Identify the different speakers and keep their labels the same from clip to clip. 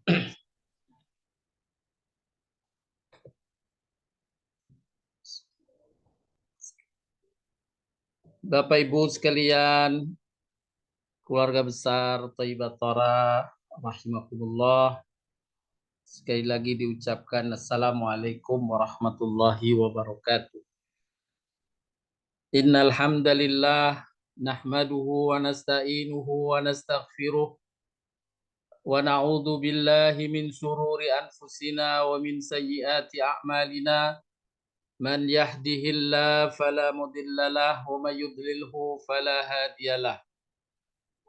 Speaker 1: Bapak Ibu sekalian, keluarga besar Thayyibat Thara, rahimakumullah. Sekali lagi diucapkan Assalamualaikum warahmatullahi wabarakatuh. Innal hamdalillah nahmaduhu wa nasta'inuhu wa nastaghfiruh wa na'udzu billahi min shururi anfusina wa min sayyiati a'malina. Man yahdihillahu fala mudilla lahu wa may yudlilhu fala hadiyalah.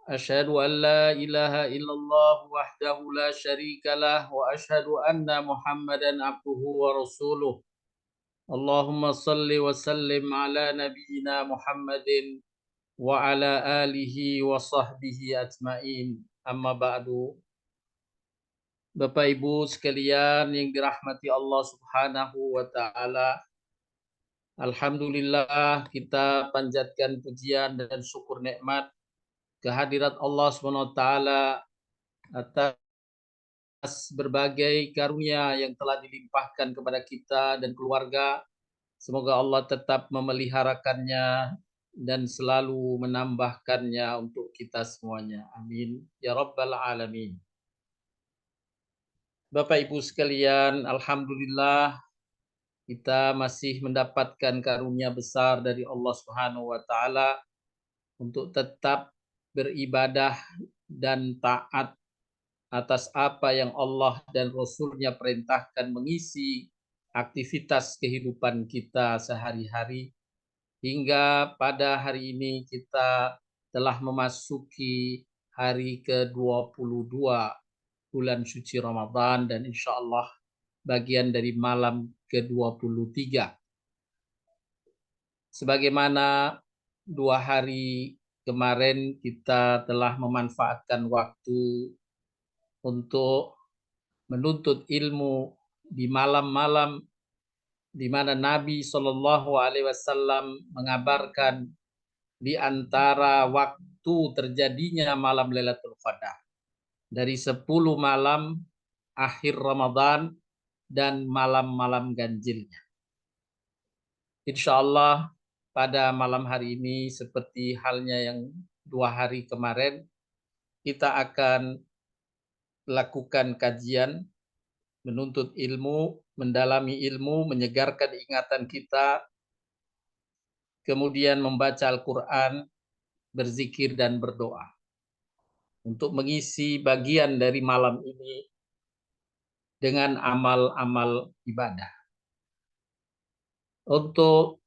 Speaker 1: أشهد أن لا إله إلا الله وحده لا شريك له وأشهد أن محمدا عبده ورسوله اللهم صل وسلم على نبينا محمد وعلى آله وصحبه أجمعين أما بعد. Bapak Ibu sekalian yang dirahmati Allah Subhanahu wa taala, alhamdulillah kita panjatkan pujian dan syukur nikmat kehadirat Allah Subhanahu wa taala atas berbagai karunia yang telah dilimpahkan kepada kita dan keluarga. Semoga Allah tetap memeliharakannya dan selalu menambahkannya untuk kita semuanya. Amin. Ya Rabbal Alamin. Bapak Ibu sekalian, alhamdulillah kita masih mendapatkan karunia besar dari Allah Subhanahu wa taala untuk tetap beribadah dan taat atas apa yang Allah dan Rasul-Nya perintahkan, mengisi aktivitas kehidupan kita sehari-hari, hingga pada hari ini kita telah memasuki hari ke-22 bulan suci Ramadan dan insya Allah bagian dari malam ke-23. Sebagaimana 2 hari kemarin kita telah memanfaatkan waktu untuk menuntut ilmu di malam-malam di mana Nabi Shallallahu Alaihi Wasallam mengabarkan di antara waktu terjadinya malam Lailatul Qadar dari 10 malam akhir Ramadan dan malam-malam ganjilnya. Insya Allah pada malam hari ini seperti halnya yang 2 hari kemarin, kita akan lakukan kajian, menuntut ilmu, mendalami ilmu, menyegarkan ingatan kita, kemudian membaca Al-Quran, berzikir dan berdoa. Untuk mengisi bagian dari malam ini dengan amal-amal ibadah. Untuk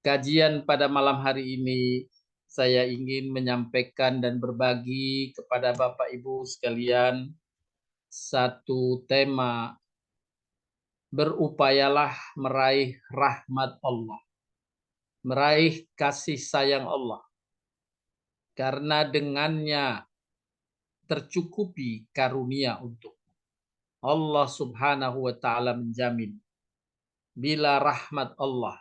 Speaker 1: kajian pada malam hari ini, saya ingin menyampaikan dan berbagi kepada Bapak Ibu sekalian satu tema: berupayalah meraih rahmat Allah, meraih kasih sayang Allah, karena dengannya tercukupi karunia untuk Allah Subhanahu wa taala. Menjamin bila rahmat Allah,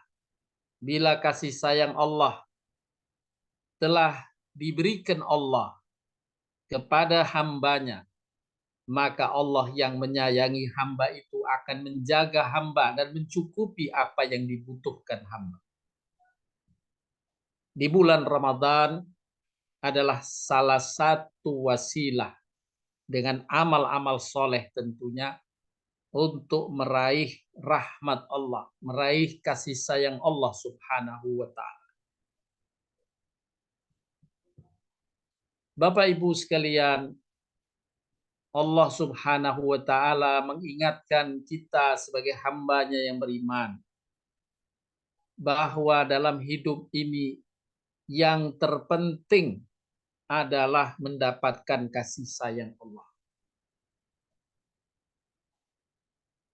Speaker 1: bila kasih sayang Allah telah diberikan Allah kepada hambanya, maka Allah yang menyayangi hamba itu akan menjaga hamba dan mencukupi apa yang dibutuhkan hamba. Di bulan Ramadan adalah salah satu wasilah dengan amal-amal soleh tentunya untuk meraih rahmat Allah, meraih kasih sayang Allah Subhanahu wa ta'ala. Bapak Ibu sekalian, Allah Subhanahu wa ta'ala mengingatkan kita sebagai hambanya yang beriman bahwa dalam hidup ini yang terpenting adalah mendapatkan kasih sayang Allah.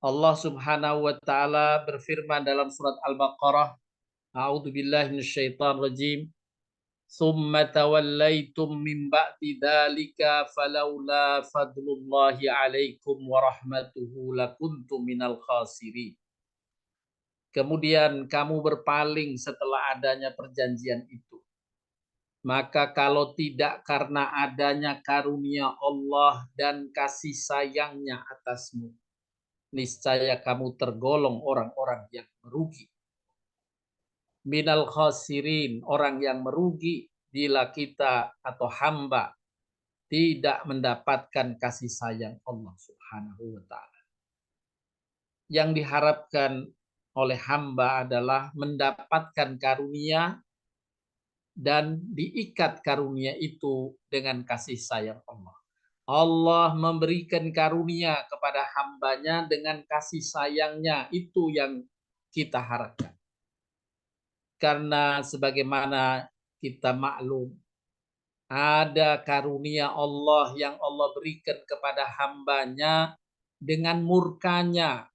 Speaker 1: Allah Subhanahu wa ta'ala berfirman dalam surat Al-Baqarah, A'udzu billahi minasyaitonir rajim, "Tsumma tawallaitum min ba'di dzalika falaula fadlullahi 'alaikum wa rahmatuhu lakuntum minal khasirin." Kemudian kamu berpaling setelah adanya perjanjian itu. Maka kalau tidak karena adanya karunia Allah dan kasih sayangnya atasmu, niscaya kamu tergolong orang-orang yang merugi. Minal khasirin, orang yang merugi bila kita atau hamba tidak mendapatkan kasih sayang Allah Subhanahu wa taala. Yang diharapkan oleh hamba adalah mendapatkan karunia dan diikat karunia itu dengan kasih sayang Allah. Allah memberikan karunia kepada hambanya dengan kasih sayangnya, itu yang kita harapkan. Karena sebagaimana kita maklum, ada karunia Allah yang Allah berikan kepada hambanya dengan murkanya,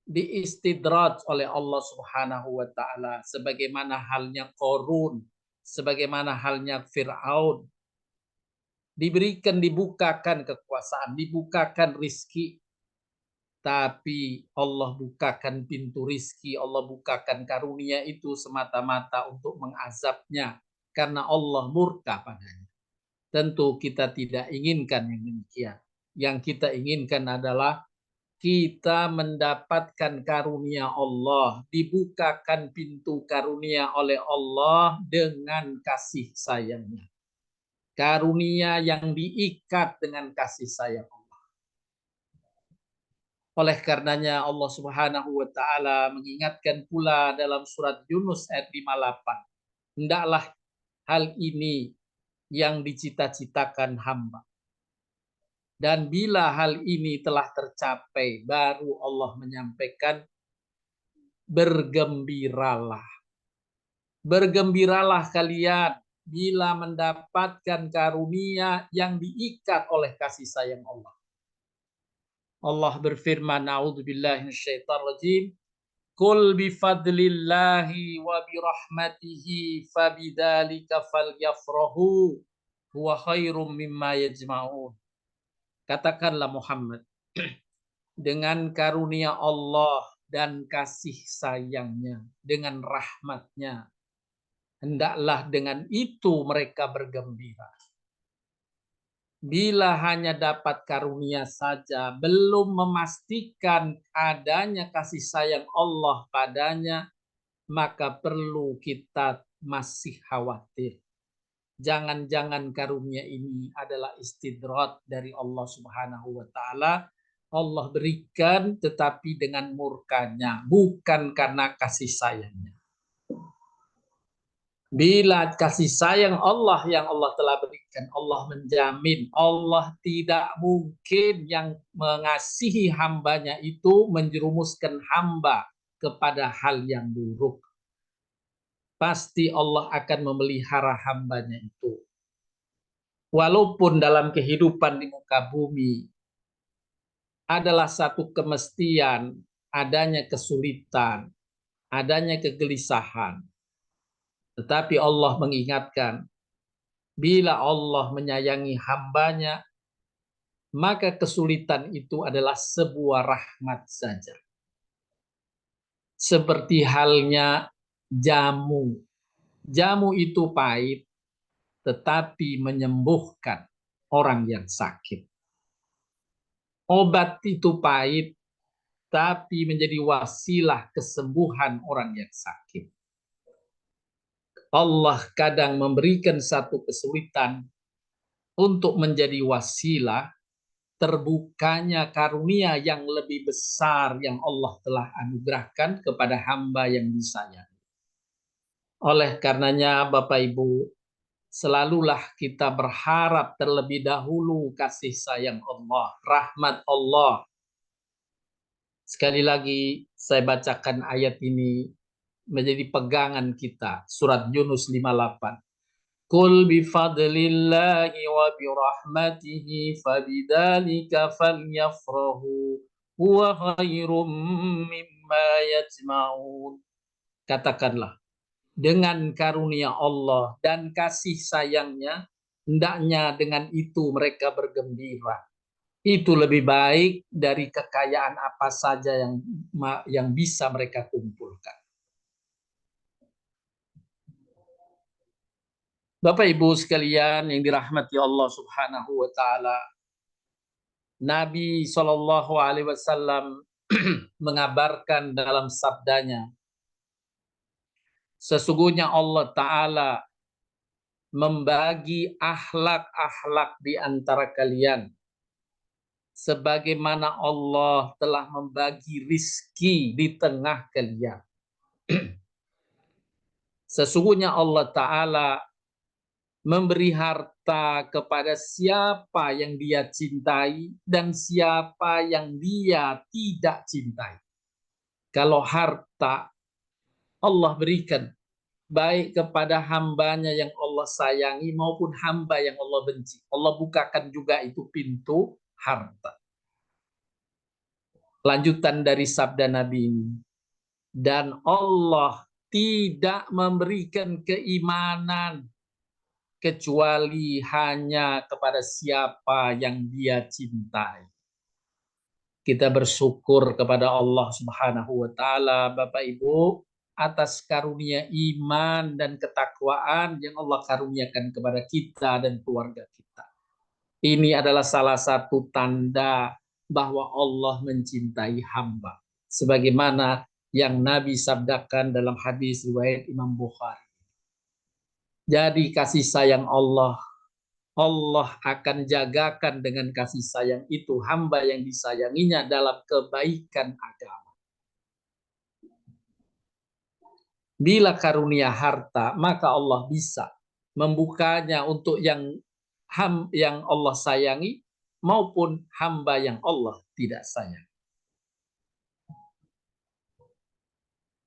Speaker 1: diistidraj oleh Allah Subhanahu wa taala, sebagaimana halnya Qarun, sebagaimana halnya Firaun, dibukakan kekuasaan, dibukakan rizki, tapi Allah bukakan pintu rizki, Allah bukakan karunia itu semata-mata untuk mengazabnya, karena Allah murka padanya. Tentu kita tidak inginkan yang demikian. Yang kita inginkan adalah kita mendapatkan karunia Allah, dibukakan pintu karunia oleh Allah dengan kasih sayangnya. Karunia yang diikat dengan kasih sayang Allah. Oleh karenanya Allah Subhanahu wa taala mengingatkan pula dalam surat Yunus ayat 58. Hendaklah hal ini yang dicita-citakan hamba. Dan bila hal ini telah tercapai, baru Allah menyampaikan bergembiralah. Bergembiralah kalian bila mendapatkan karunia yang diikat oleh kasih sayang Allah. Allah berfirman, a'udzubillahi minasyaitonirrajim, "Qul bifadlillahi wa birahmatihi fabidzalika falyafrahu huwa khairum mimma yajma'un." Katakanlah Muhammad, dengan karunia Allah dan kasih sayangnya, dengan rahmatnya, hendaklah dengan itu mereka bergembira. Bila hanya dapat karunia saja, belum memastikan adanya kasih sayang Allah padanya, maka perlu kita masih khawatir. Jangan-jangan karunia ini adalah istidrat dari Allah Subhanahu wa taala. Allah berikan tetapi dengan murkanya, bukan karena kasih sayangnya. Bila kasih sayang Allah yang Allah telah berikan, Allah menjamin, Allah tidak mungkin yang mengasihi hambanya itu menjerumuskan hamba kepada hal yang buruk. Pasti Allah akan memelihara hambanya itu. Walaupun dalam kehidupan di muka bumi adalah satu kemestian, adanya kesulitan, adanya kegelisahan. Tetapi Allah mengingatkan, bila Allah menyayangi hambanya, maka kesulitan itu adalah sebuah rahmat saja. Seperti halnya jamu. Jamu itu pahit, tetapi menyembuhkan orang yang sakit. Obat itu pahit, tapi menjadi wasilah kesembuhan orang yang sakit. Allah kadang memberikan satu kesulitan untuk menjadi wasilah terbukanya karunia yang lebih besar yang Allah telah anugerahkan kepada hamba yang disayangi. Oleh karenanya Bapak Ibu, selalulah kita berharap terlebih dahulu kasih sayang Allah, rahmat Allah. Sekali lagi saya bacakan ayat ini menjadi pegangan kita. Surat Yunus 58. Qul bifadlillahi wa birahmatihi fabidzalika falyafrahu huwa khairum mimma yajma'un. Katakanlah, dengan karunia Allah dan kasih sayangnya, hendaknya dengan itu mereka bergembira. Itu lebih baik dari kekayaan apa saja yang bisa mereka kumpulkan. Bapak Ibu sekalian yang dirahmati Allah Subhanahu wa taala, Nabi Shallallahu alaihi wasallam mengabarkan dalam sabdanya, sesungguhnya Allah taala membagi akhlak-akhlak di antara kalian sebagaimana Allah telah membagi rizki di tengah kalian. Sesungguhnya Allah taala memberi harta kepada siapa yang dia cintai dan siapa yang dia tidak cintai. Kalau harta Allah berikan baik kepada hambanya yang Allah sayangi maupun hamba yang Allah benci. Allah bukakan juga itu pintu harta. Lanjutan dari sabda Nabi ini. Dan Allah tidak memberikan keimanan kecuali hanya kepada siapa yang dia cintai. Kita bersyukur kepada Allah Subhanahu wa taala, Bapak Ibu, atas karunia iman dan ketakwaan yang Allah karuniakan kepada kita dan keluarga kita. Ini adalah salah satu tanda bahwa Allah mencintai hamba. Sebagaimana yang Nabi sabdakan dalam hadis riwayat Imam Bukhari. Jadi kasih sayang Allah akan jagakan dengan kasih sayang itu hamba yang disayanginya dalam kebaikan agama. Bila karunia harta, maka Allah bisa membukanya untuk yang Allah sayangi maupun hamba yang Allah tidak sayang.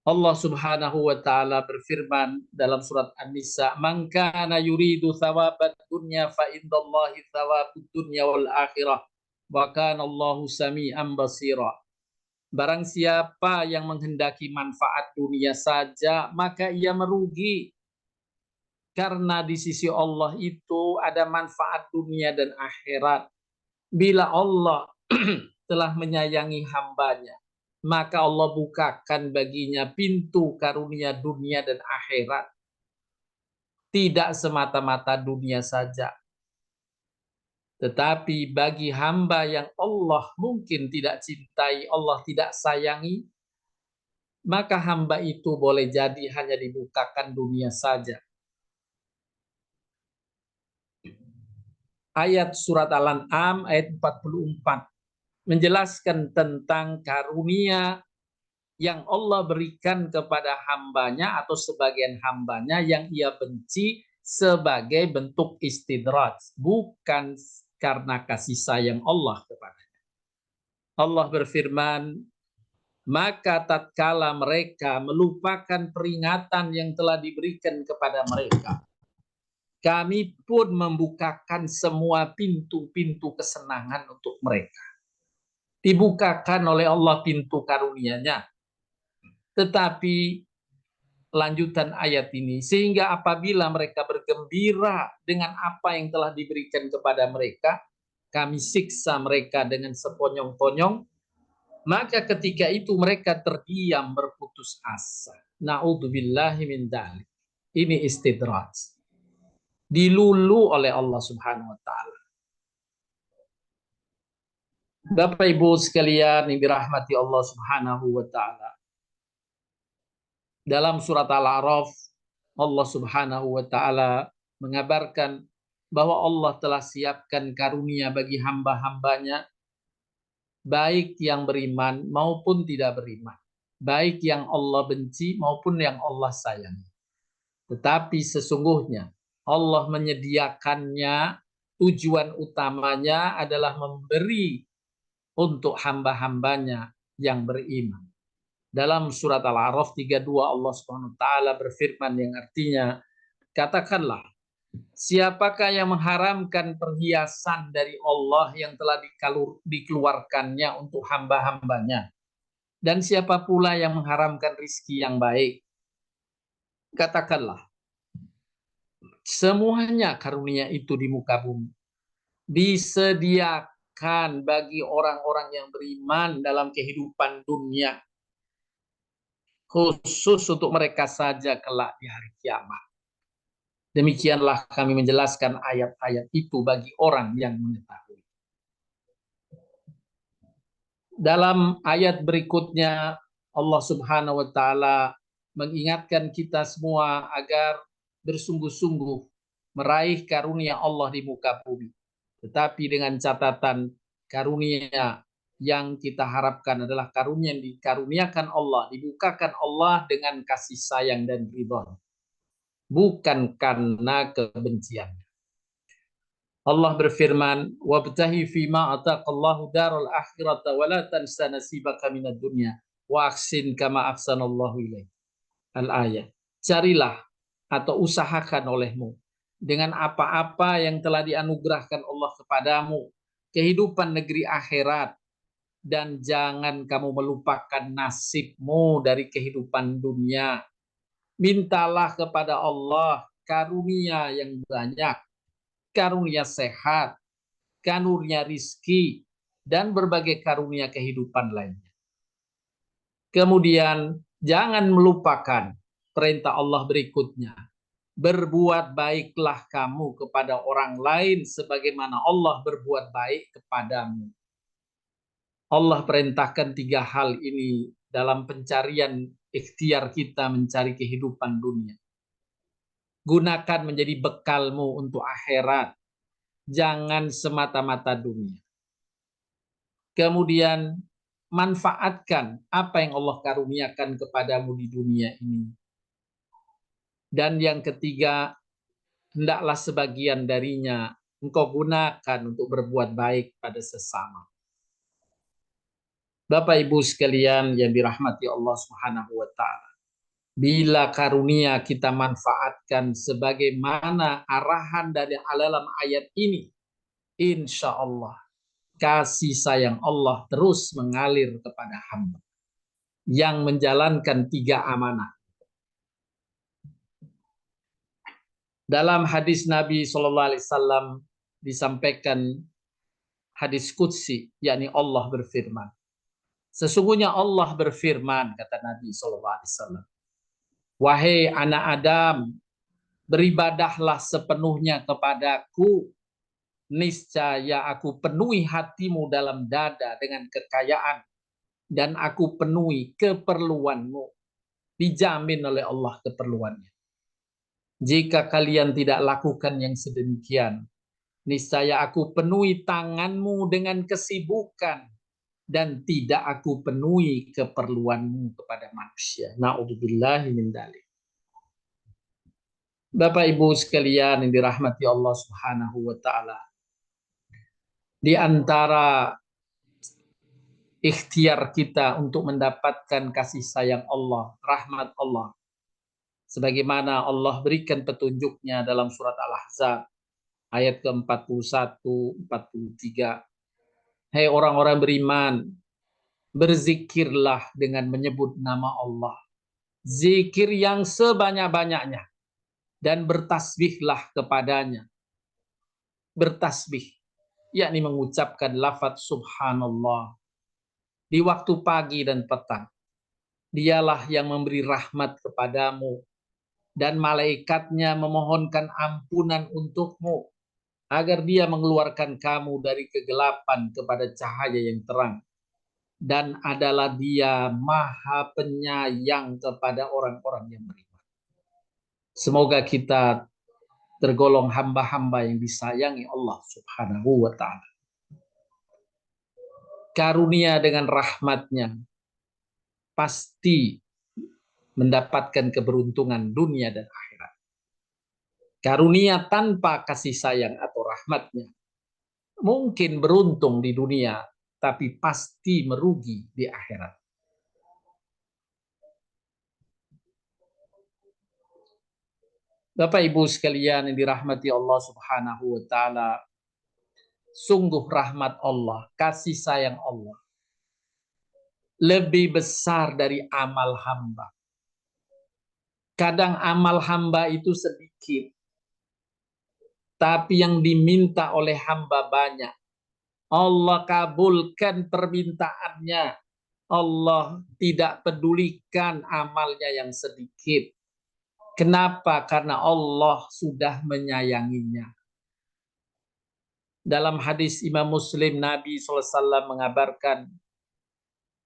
Speaker 1: Allah Subhanahu wa taala berfirman dalam surat An-Nisa, "Man kana yuridu thawabad dunya fa indallahi thawabud dunya wal akhirah wa kana Allahu sami'an basira." Barang siapa yang menghendaki manfaat dunia saja, maka ia merugi. Karena di sisi Allah itu ada manfaat dunia dan akhirat. Bila Allah telah menyayangi hambanya, maka Allah bukakan baginya pintu karunia dunia dan akhirat. Tidak semata-mata dunia saja. Tetapi bagi hamba yang Allah mungkin tidak cintai, Allah tidak sayangi, maka hamba itu boleh jadi hanya dibukakan dunia saja. Ayat surat Al-An'am ayat 44 menjelaskan tentang karunia yang Allah berikan kepada hambanya atau sebagian hambanya yang ia benci sebagai bentuk istidraj, bukan karena kasih sayang Allah kepadanya. Allah berfirman, maka tatkala mereka melupakan peringatan yang telah diberikan kepada mereka, kami pun membukakan semua pintu-pintu kesenangan untuk mereka. Dibukakan oleh Allah pintu karunia-Nya. Tetapi lanjutan ayat ini, sehingga apabila mereka bergembira dengan apa yang telah diberikan kepada mereka, kami siksa mereka dengan seponyong-ponyong, maka ketika itu mereka terdiam berputus asa. Na'udzubillahi min dzalik. Ini istidraj. Dilulu oleh Allah Subhanahu wa taala. Bapak Ibu sekalian yang dirahmati Allah Subhanahu wa taala. Dalam surat Al-A'raf, Allah Subhanahu wa taala mengabarkan bahwa Allah telah siapkan karunia bagi hamba-hambanya, baik yang beriman maupun tidak beriman, baik yang Allah benci maupun yang Allah sayangi. Tetapi sesungguhnya Allah menyediakannya, tujuan utamanya adalah memberi untuk hamba-hambanya yang beriman. Dalam surat Al-A'raf 32 Allah Subhanahu wa taala berfirman yang artinya, katakanlah, siapakah yang mengharamkan perhiasan dari Allah yang telah dikeluarkannya untuk hamba-hambanya? Dan siapa pula yang mengharamkan rizki yang baik? Katakanlah, semuanya karunia itu di muka bumi disediakan bagi orang-orang yang beriman dalam kehidupan dunia, khusus untuk mereka saja kelak di hari kiamat. Demikianlah kami menjelaskan ayat-ayat itu bagi orang yang mengetahui. Dalam ayat berikutnya Allah Subhanahu wa taala mengingatkan kita semua agar bersungguh-sungguh meraih karunia Allah di muka bumi. Tetapi dengan catatan karunia yang kita harapkan adalah karunia yang dikaruniakan Allah, dibukakan Allah dengan kasih sayang dan ridha, bukan karena kebencian. Allah berfirman, "Wabtahi fima ataqallahu darul akhirata wa la tansa nasibaka minad dunya wa ahsin kama ahsanallahu ilaik." Al-ayat. Carilah atau usahakan olehmu dengan apa-apa yang telah dianugerahkan Allah kepadamu, kehidupan negeri akhirat, dan jangan kamu melupakan nasibmu dari kehidupan dunia. Mintalah kepada Allah karunia yang banyak, karunia sehat, karunia rizki, dan berbagai karunia kehidupan lainnya. Kemudian jangan melupakan perintah Allah berikutnya. Berbuat baiklah kamu kepada orang lain sebagaimana Allah berbuat baik kepadamu. Allah perintahkan 3 hal ini dalam pencarian ikhtiar kita mencari kehidupan dunia. Gunakan menjadi bekalmu untuk akhirat. Jangan semata-mata dunia. Kemudian manfaatkan apa yang Allah karuniakan kepadamu di dunia ini. Dan yang ketiga, hendaklah sebagian darinya engkau gunakan untuk berbuat baik pada sesama. Bapak Ibu sekalian yang dirahmati Allah Subhanahu wa taala. Bila karunia kita manfaatkan sebagaimana arahan dari dalam ayat ini, insya Allah kasih sayang Allah terus mengalir kepada hamba yang menjalankan 3 amanah. Dalam hadis Nabi SAW disampaikan hadis qudsi, yakni Allah berfirman. Sesungguhnya Allah berfirman, kata Nabi SAW, wahai anak Adam, beribadahlah sepenuhnya kepadaku, niscaya aku penuhi hatimu dalam dada dengan kekayaan, dan aku penuhi keperluanmu. Dijamin oleh Allah keperluannya. Jika kalian tidak lakukan yang sedemikian, niscaya aku penuhi tanganmu dengan kesibukan dan tidak aku penuhi keperluanmu kepada manusia. Na'udzubillahi min dzalik. Bapak Ibu sekalian yang dirahmati Allah Subhanahu wa taala. Di antara ikhtiar kita untuk mendapatkan kasih sayang Allah, rahmat Allah, sebagaimana Allah berikan petunjuknya dalam surat Al-Ahzab ayat ke-41, 43. Hai orang-orang beriman, berzikirlah dengan menyebut nama Allah. Zikir yang sebanyak-banyaknya. Dan bertasbihlah kepadanya. Bertasbih, yakni mengucapkan lafaz subhanallah di waktu pagi dan petang. Dialah yang memberi rahmat kepadamu, dan malaikatnya memohonkan ampunan untukmu, agar dia mengeluarkan kamu dari kegelapan kepada cahaya yang terang. Dan adalah dia maha penyayang kepada orang-orang yang beriman. Semoga kita tergolong hamba-hamba yang disayangi Allah Subhanahu wa ta'ala. Karunia dengan rahmatnya pasti mendapatkan keberuntungan dunia dan akhirat. Karunia tanpa kasih sayang atau rahmatnya mungkin beruntung di dunia, tapi pasti merugi di akhirat. Bapak Ibu sekalian yang dirahmati Allah Subhanahu wa taala, sungguh rahmat Allah, kasih sayang Allah lebih besar dari amal hamba. Kadang amal hamba itu sedikit, tapi yang diminta oleh hamba banyak. Allah kabulkan permintaannya. Allah tidak pedulikan amalnya yang sedikit. Kenapa? Karena Allah sudah menyayanginya. Dalam hadis Imam Muslim, Nabi SAW mengabarkan,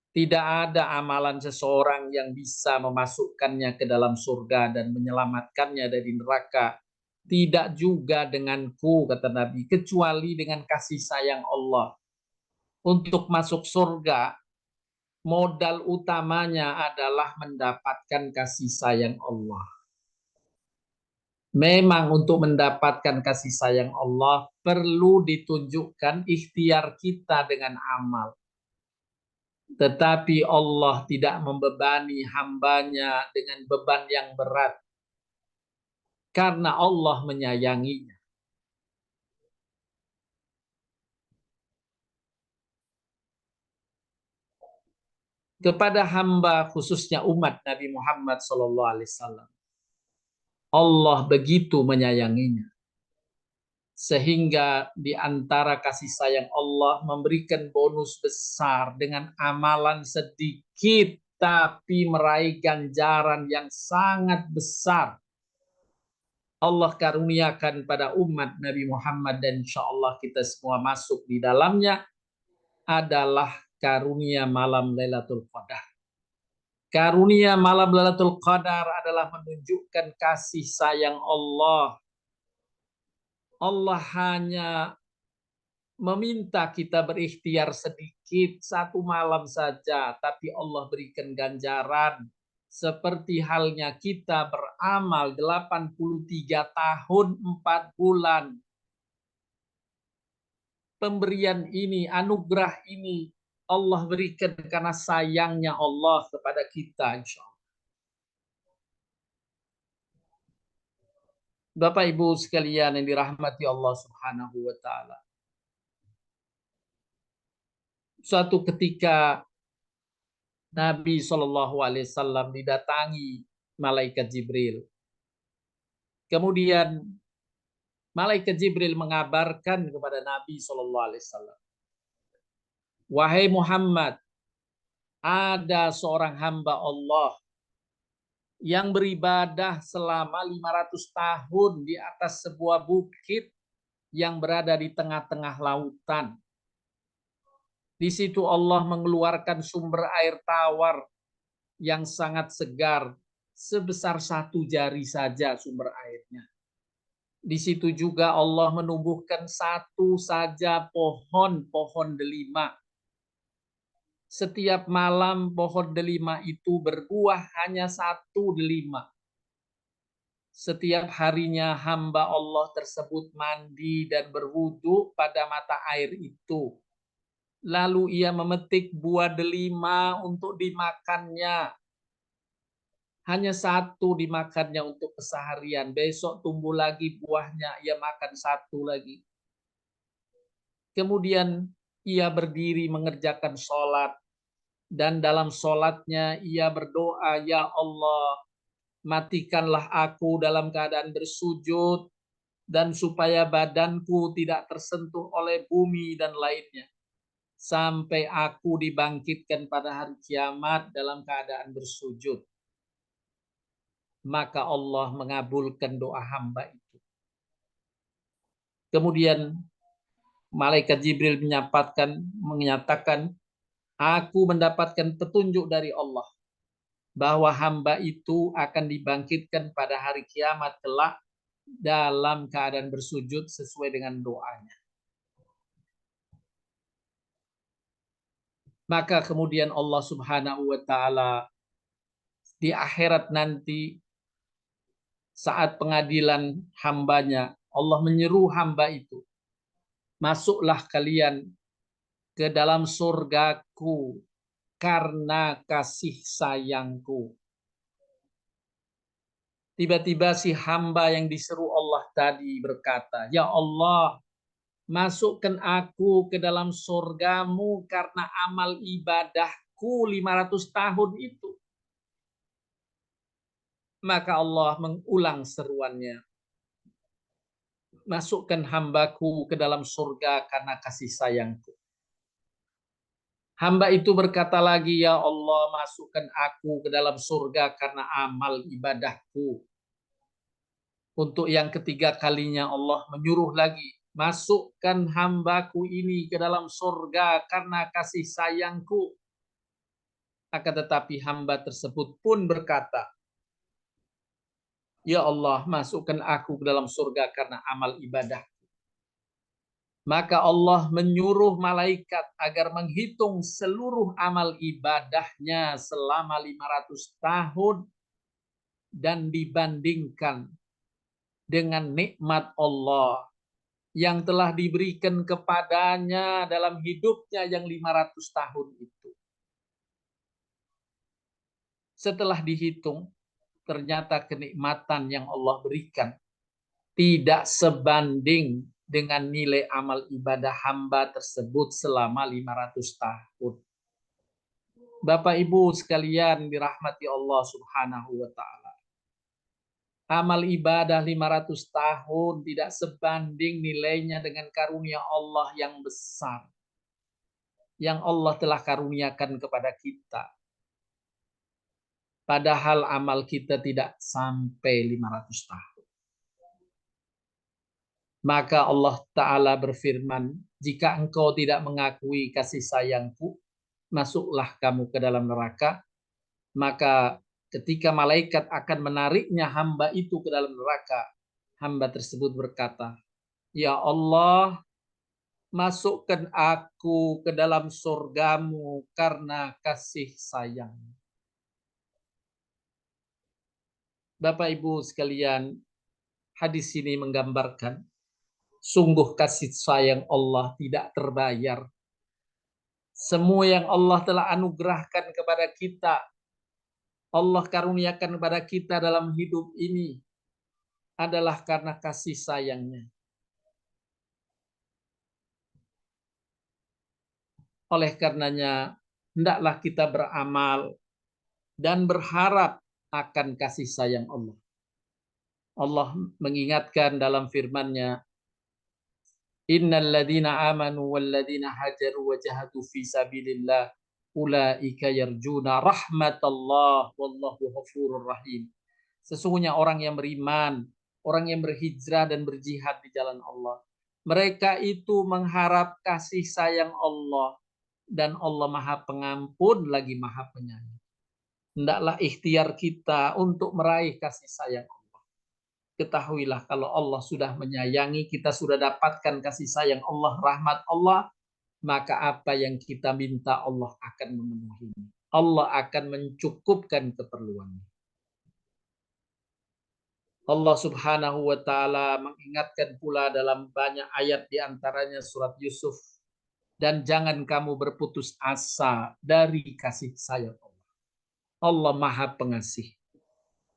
Speaker 1: tidak ada amalan seseorang yang bisa memasukkannya ke dalam surga dan menyelamatkannya dari neraka. Tidak juga denganku, kata Nabi, kecuali dengan kasih sayang Allah. Untuk masuk surga, modal utamanya adalah mendapatkan kasih sayang Allah. Memang untuk mendapatkan kasih sayang Allah perlu ditunjukkan ikhtiar kita dengan amal. Tetapi Allah tidak membebani hambanya dengan beban yang berat. Karena Allah menyayanginya. Kepada hamba khususnya umat Nabi Muhammad SAW. Allah begitu menyayanginya. Sehingga di antara kasih sayang Allah memberikan bonus besar dengan amalan sedikit tapi meraih ganjaran yang sangat besar. Allah karuniakan pada umat Nabi Muhammad dan insya Allah kita semua masuk di dalamnya adalah karunia malam Lailatul Qadar. Karunia malam Lailatul Qadar adalah menunjukkan kasih sayang Allah. Allah hanya meminta kita berikhtiar sedikit satu malam saja, tapi Allah berikan ganjaran seperti halnya kita beramal 83 tahun 4 bulan. Pemberian ini, anugerah ini Allah berikan karena sayangnya Allah kepada kita, insya Allah. Bapak Ibu sekalian yang dirahmati Allah Subhanahu wa taala. Suatu ketika Nabi SAW didatangi malaikat Jibril. Kemudian malaikat Jibril mengabarkan kepada Nabi SAW, wahai Muhammad, ada seorang hamba Allah yang beribadah selama 500 tahun di atas sebuah bukit yang berada di tengah-tengah lautan. Di situ Allah mengeluarkan sumber air tawar yang sangat segar, sebesar 1 jari saja sumber airnya. Di situ juga Allah menumbuhkan satu saja pohon delima. Setiap malam pohon delima itu berbuah hanya 1 delima. Setiap harinya hamba Allah tersebut mandi dan berwudu pada mata air itu. Lalu ia memetik buah delima untuk dimakannya. Hanya 1 dimakannya untuk keseharian. Besok tumbuh lagi buahnya, ia makan 1 lagi. Kemudian ia berdiri mengerjakan sholat. Dan dalam sholatnya ia berdoa, ya Allah, matikanlah aku dalam keadaan bersujud, dan supaya badanku tidak tersentuh oleh bumi dan lainnya. Sampai aku dibangkitkan pada hari kiamat dalam keadaan bersujud. Maka Allah mengabulkan doa hamba itu. Kemudian malaikat Jibril menyatakan, aku mendapatkan petunjuk dari Allah bahwa hamba itu akan dibangkitkan pada hari kiamat kelak dalam keadaan bersujud sesuai dengan doanya. Maka kemudian Allah Subhanahu wa taala di akhirat nanti saat pengadilan hambanya, Allah menyeru hamba itu, masuklah kalian ke dalam surgaku karena kasih sayangku. Tiba-tiba si hamba yang diseru Allah tadi berkata, ya Allah, masukkan aku ke dalam surgamu karena amal ibadahku 500 tahun itu. Maka Allah mengulang seruannya. Masukkan hambaku ke dalam surga karena kasih sayangku. Hamba itu berkata lagi, ya Allah, masukkan aku ke dalam surga karena amal ibadahku. Untuk yang ketiga kalinya Allah menyuruh lagi, masukkan hambaku ini ke dalam surga karena kasih sayangku. Akan tetapi hamba tersebut pun berkata, ya Allah, masukkan aku ke dalam surga karena amal ibadah. Maka Allah menyuruh malaikat agar menghitung seluruh amal ibadahnya selama 500 tahun dan dibandingkan dengan nikmat Allah yang telah diberikan kepadanya dalam hidupnya yang 500 tahun itu. Setelah dihitung, ternyata kenikmatan yang Allah berikan tidak sebanding dengan nilai amal ibadah hamba tersebut selama 500 tahun. Bapak Ibu sekalian dirahmati Allah Subhanahu wa taala. Amal ibadah 500 tahun tidak sebanding nilainya dengan karunia Allah yang besar. Yang Allah telah karuniakan kepada kita. Padahal amal kita tidak sampai 500 tahun. Maka Allah Ta'ala berfirman, jika engkau tidak mengakui kasih sayangku, masuklah kamu ke dalam neraka. Maka ketika malaikat akan menariknya hamba itu ke dalam neraka, hamba tersebut berkata, ya Allah, masukkan aku ke dalam surgamu karena kasih sayang. Bapak Ibu sekalian, hadis ini menggambarkan sungguh kasih sayang Allah tidak terbayar. Semua yang Allah telah anugerahkan kepada kita, Allah karuniakan kepada kita dalam hidup ini adalah karena kasih sayangnya. Oleh karenanya, hendaklah kita beramal dan berharap akan kasih sayang Allah. Allah mengingatkan dalam firman-Nya, innal ladzina amanu wal ladzina hajaru wa jahadu fi sabilillah ulaika yarjuna rahmatallah wallahu ghafurur rahim. Sesungguhnya orang yang beriman, orang yang berhijrah dan berjihad di jalan Allah, mereka itu mengharap kasih sayang Allah dan Allah Maha Pengampun lagi Maha Penyayang. Hendaklah ikhtiar kita untuk meraih kasih sayang Allah. Ketahuilah kalau Allah sudah menyayangi, kita sudah dapatkan kasih sayang Allah, rahmat Allah, maka apa yang kita minta Allah akan memenuhinya. Allah akan mencukupkan keperluannya. Allah Subhanahu wa taala mengingatkan pula dalam banyak ayat di antaranya surat Yusuf, dan jangan kamu berputus asa dari kasih sayang Allah. Allah Maha Pengasih.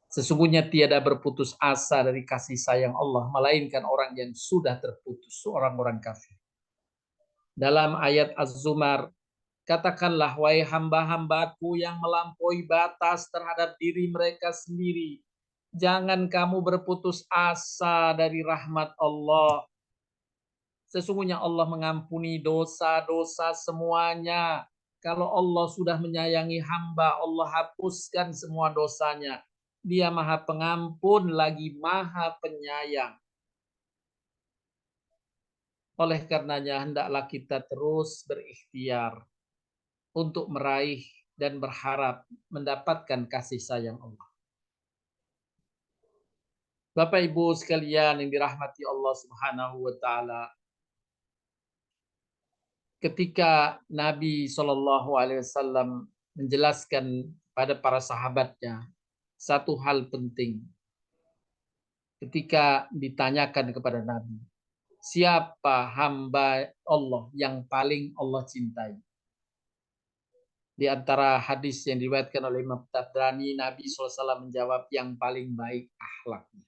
Speaker 1: Sesungguhnya tiada berputus asa dari kasih sayang Allah, melainkan orang yang sudah terputus, orang-orang kafir. Dalam ayat Az-Zumar, katakanlah, wahai hamba-hambaku yang melampaui batas terhadap diri mereka sendiri, jangan kamu berputus asa dari rahmat Allah. Sesungguhnya Allah mengampuni dosa-dosa semuanya. Kalau Allah sudah menyayangi hamba, Allah hapuskan semua dosanya. Dia Maha Pengampun lagi Maha Penyayang. Oleh karenanya hendaklah kita terus berikhtiar untuk meraih dan berharap mendapatkan kasih sayang Allah. Bapak Ibu sekalian yang dirahmati Allah Subhanahu wa taala, ketika Nabi SAW menjelaskan pada para sahabatnya satu hal penting. Ketika ditanyakan kepada Nabi, siapa hamba Allah yang paling Allah cintai? Di antara hadis yang diriwayatkan oleh Imam Tabrani, Nabi SAW menjawab yang paling baik akhlaknya.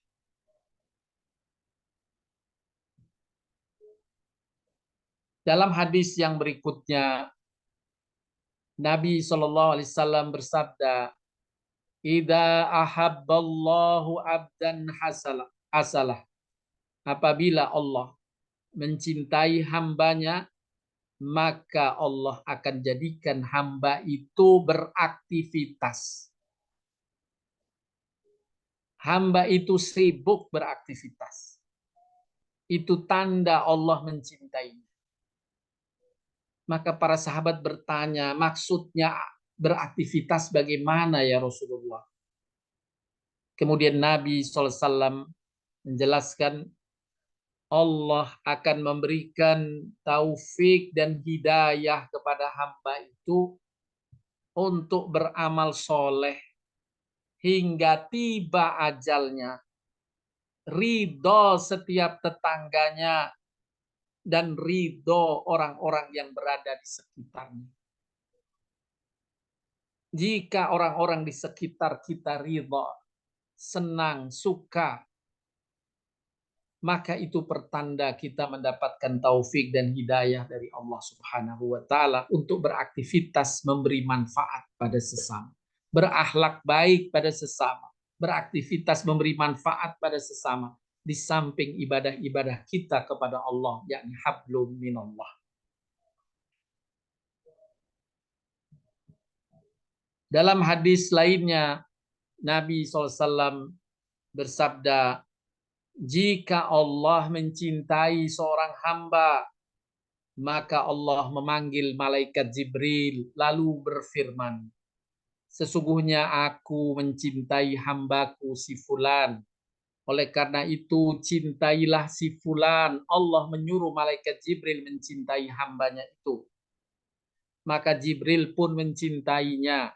Speaker 1: Dalam hadis yang berikutnya, Nabi SAW bersabda, "Idza ahabballahu abdan hasalah." Apabila Allah mencintai hambanya, maka Allah akan jadikan hamba itu beraktivitas. hamba itu sibuk beraktivitas. Itu tanda Allah mencintai. Maka para sahabat bertanya, maksudnya beraktivitas bagaimana ya Rasulullah? Kemudian Nabi SAW menjelaskan, Allah akan memberikan taufik dan hidayah kepada hamba itu untuk beramal soleh hingga tiba ajalnya, ridho setiap tetangganya, dan ridho orang-orang yang berada di sekitarnya. Jika orang-orang di sekitar kita ridho, senang, suka, maka itu pertanda kita mendapatkan taufik dan hidayah dari Allah Subhanahu wa taala untuk beraktivitas memberi manfaat pada sesama, berakhlak baik pada sesama, beraktivitas memberi manfaat pada sesama di samping ibadah-ibadah kita kepada Allah, yakni hablum minallah. Dalam hadis lainnya Nabi SAW bersabda, jika Allah mencintai seorang hamba, maka Allah memanggil malaikat Jibril lalu berfirman, sesungguhnya aku mencintai hambaku si fulan. Oleh karena itu cintailah si fulan. Allah menyuruh malaikat Jibril mencintai hambanya itu. Maka Jibril pun mencintainya.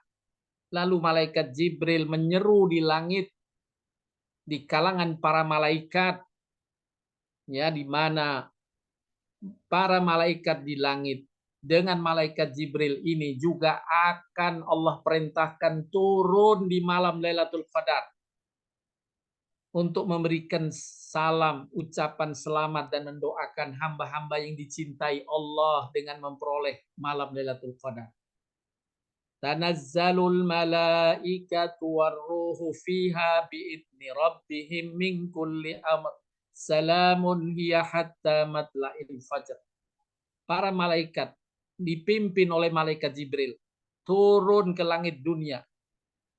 Speaker 1: Lalu malaikat Jibril menyeru di langit, di kalangan para malaikat, ya, di mana para malaikat di langit dengan malaikat Jibril ini juga akan Allah perintahkan turun di malam Lailatul Qadar untuk memberikan salam, ucapan selamat dan mendoakan hamba-hamba yang dicintai Allah dengan memperoleh malam Lailatul Qadar. Tanazzalul malaikatu warruhu fiha biidni rabbihim min kulli amr. Salamun hiya hatta matla'il fajr. Para malaikat dipimpin oleh malaikat Jibril turun ke langit dunia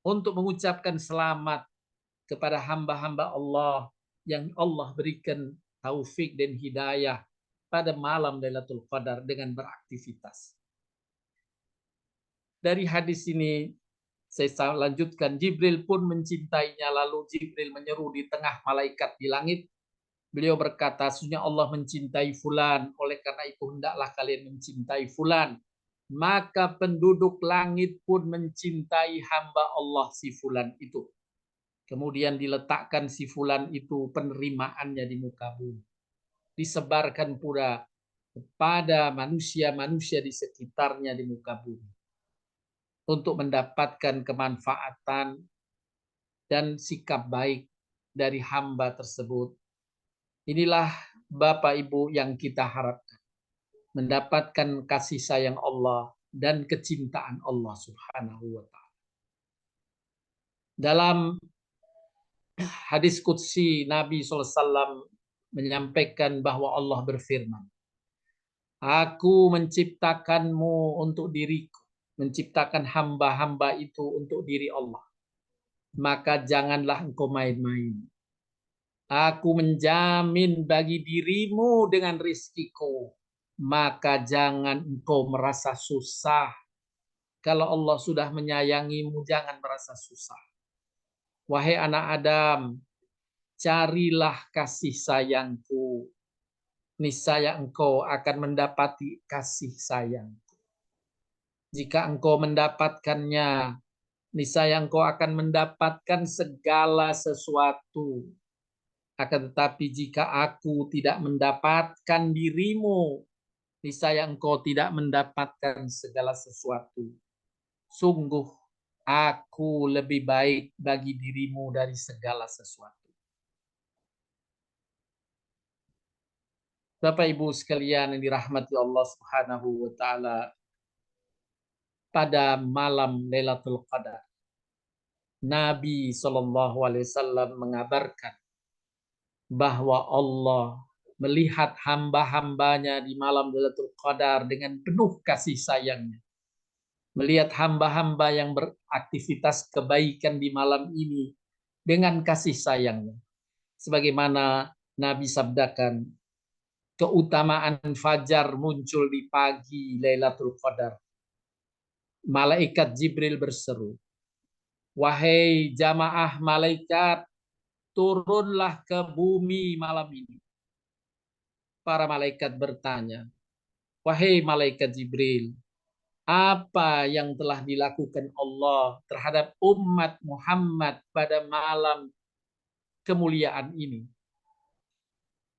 Speaker 1: untuk mengucapkan selamat kepada hamba-hamba Allah yang Allah berikan taufik dan hidayah pada malam Lailatul Qadar dengan beraktivitas. Dari hadis ini saya lanjutkan, Jibril pun mencintainya, lalu Jibril menyeru di tengah malaikat di langit. Beliau berkata, sesungguhnya Allah mencintai fulan, oleh karena itu hendaklah kalian mencintai fulan. Maka penduduk langit pun mencintai hamba Allah si fulan itu. Kemudian diletakkan si fulan itu penerimaannya di muka bumi. Disebarkan pula kepada manusia-manusia di sekitarnya di muka bumi, untuk mendapatkan kemanfaatan dan sikap baik dari hamba tersebut. Inilah Bapak Ibu yang kita harapkan, mendapatkan kasih sayang Allah dan kecintaan Allah Subhanahu wa taala. Dalam hadis qudsi Nabi SAW menyampaikan bahwa Allah berfirman, aku menciptakanmu untuk diriku, menciptakan hamba-hamba itu untuk diri Allah. Maka janganlah engkau main-main. Aku menjamin bagi dirimu dengan rizkiku, maka jangan engkau merasa susah. Kalau Allah sudah menyayangimu, jangan merasa susah. Wahai anak Adam, carilah kasih sayangku. Niscaya engkau akan mendapati kasih sayang. Jika engkau mendapatkannya, niscaya engkau akan mendapatkan segala sesuatu. Akan tetapi jika aku tidak mendapatkan dirimu, niscaya engkau tidak mendapatkan segala sesuatu. Sungguh aku lebih baik bagi dirimu dari segala sesuatu. Bapak Ibu sekalian yang dirahmati Allah Subhanahu wa taala, pada malam Lailatul Qadar Nabi SAW mengabarkan bahwa Allah melihat hamba-hambanya di malam Lailatul Qadar dengan penuh kasih sayangnya. Melihat hamba-hamba yang beraktivitas kebaikan di malam ini dengan kasih sayangnya. Sebagaimana Nabi sabdakan, keutamaan fajar muncul di pagi Lailatul Qadar. Malaikat Jibril berseru, wahai jamaah malaikat, turunlah ke bumi malam ini. Para malaikat bertanya, wahai malaikat Jibril, apa yang telah dilakukan Allah terhadap umat Muhammad pada malam kemuliaan ini?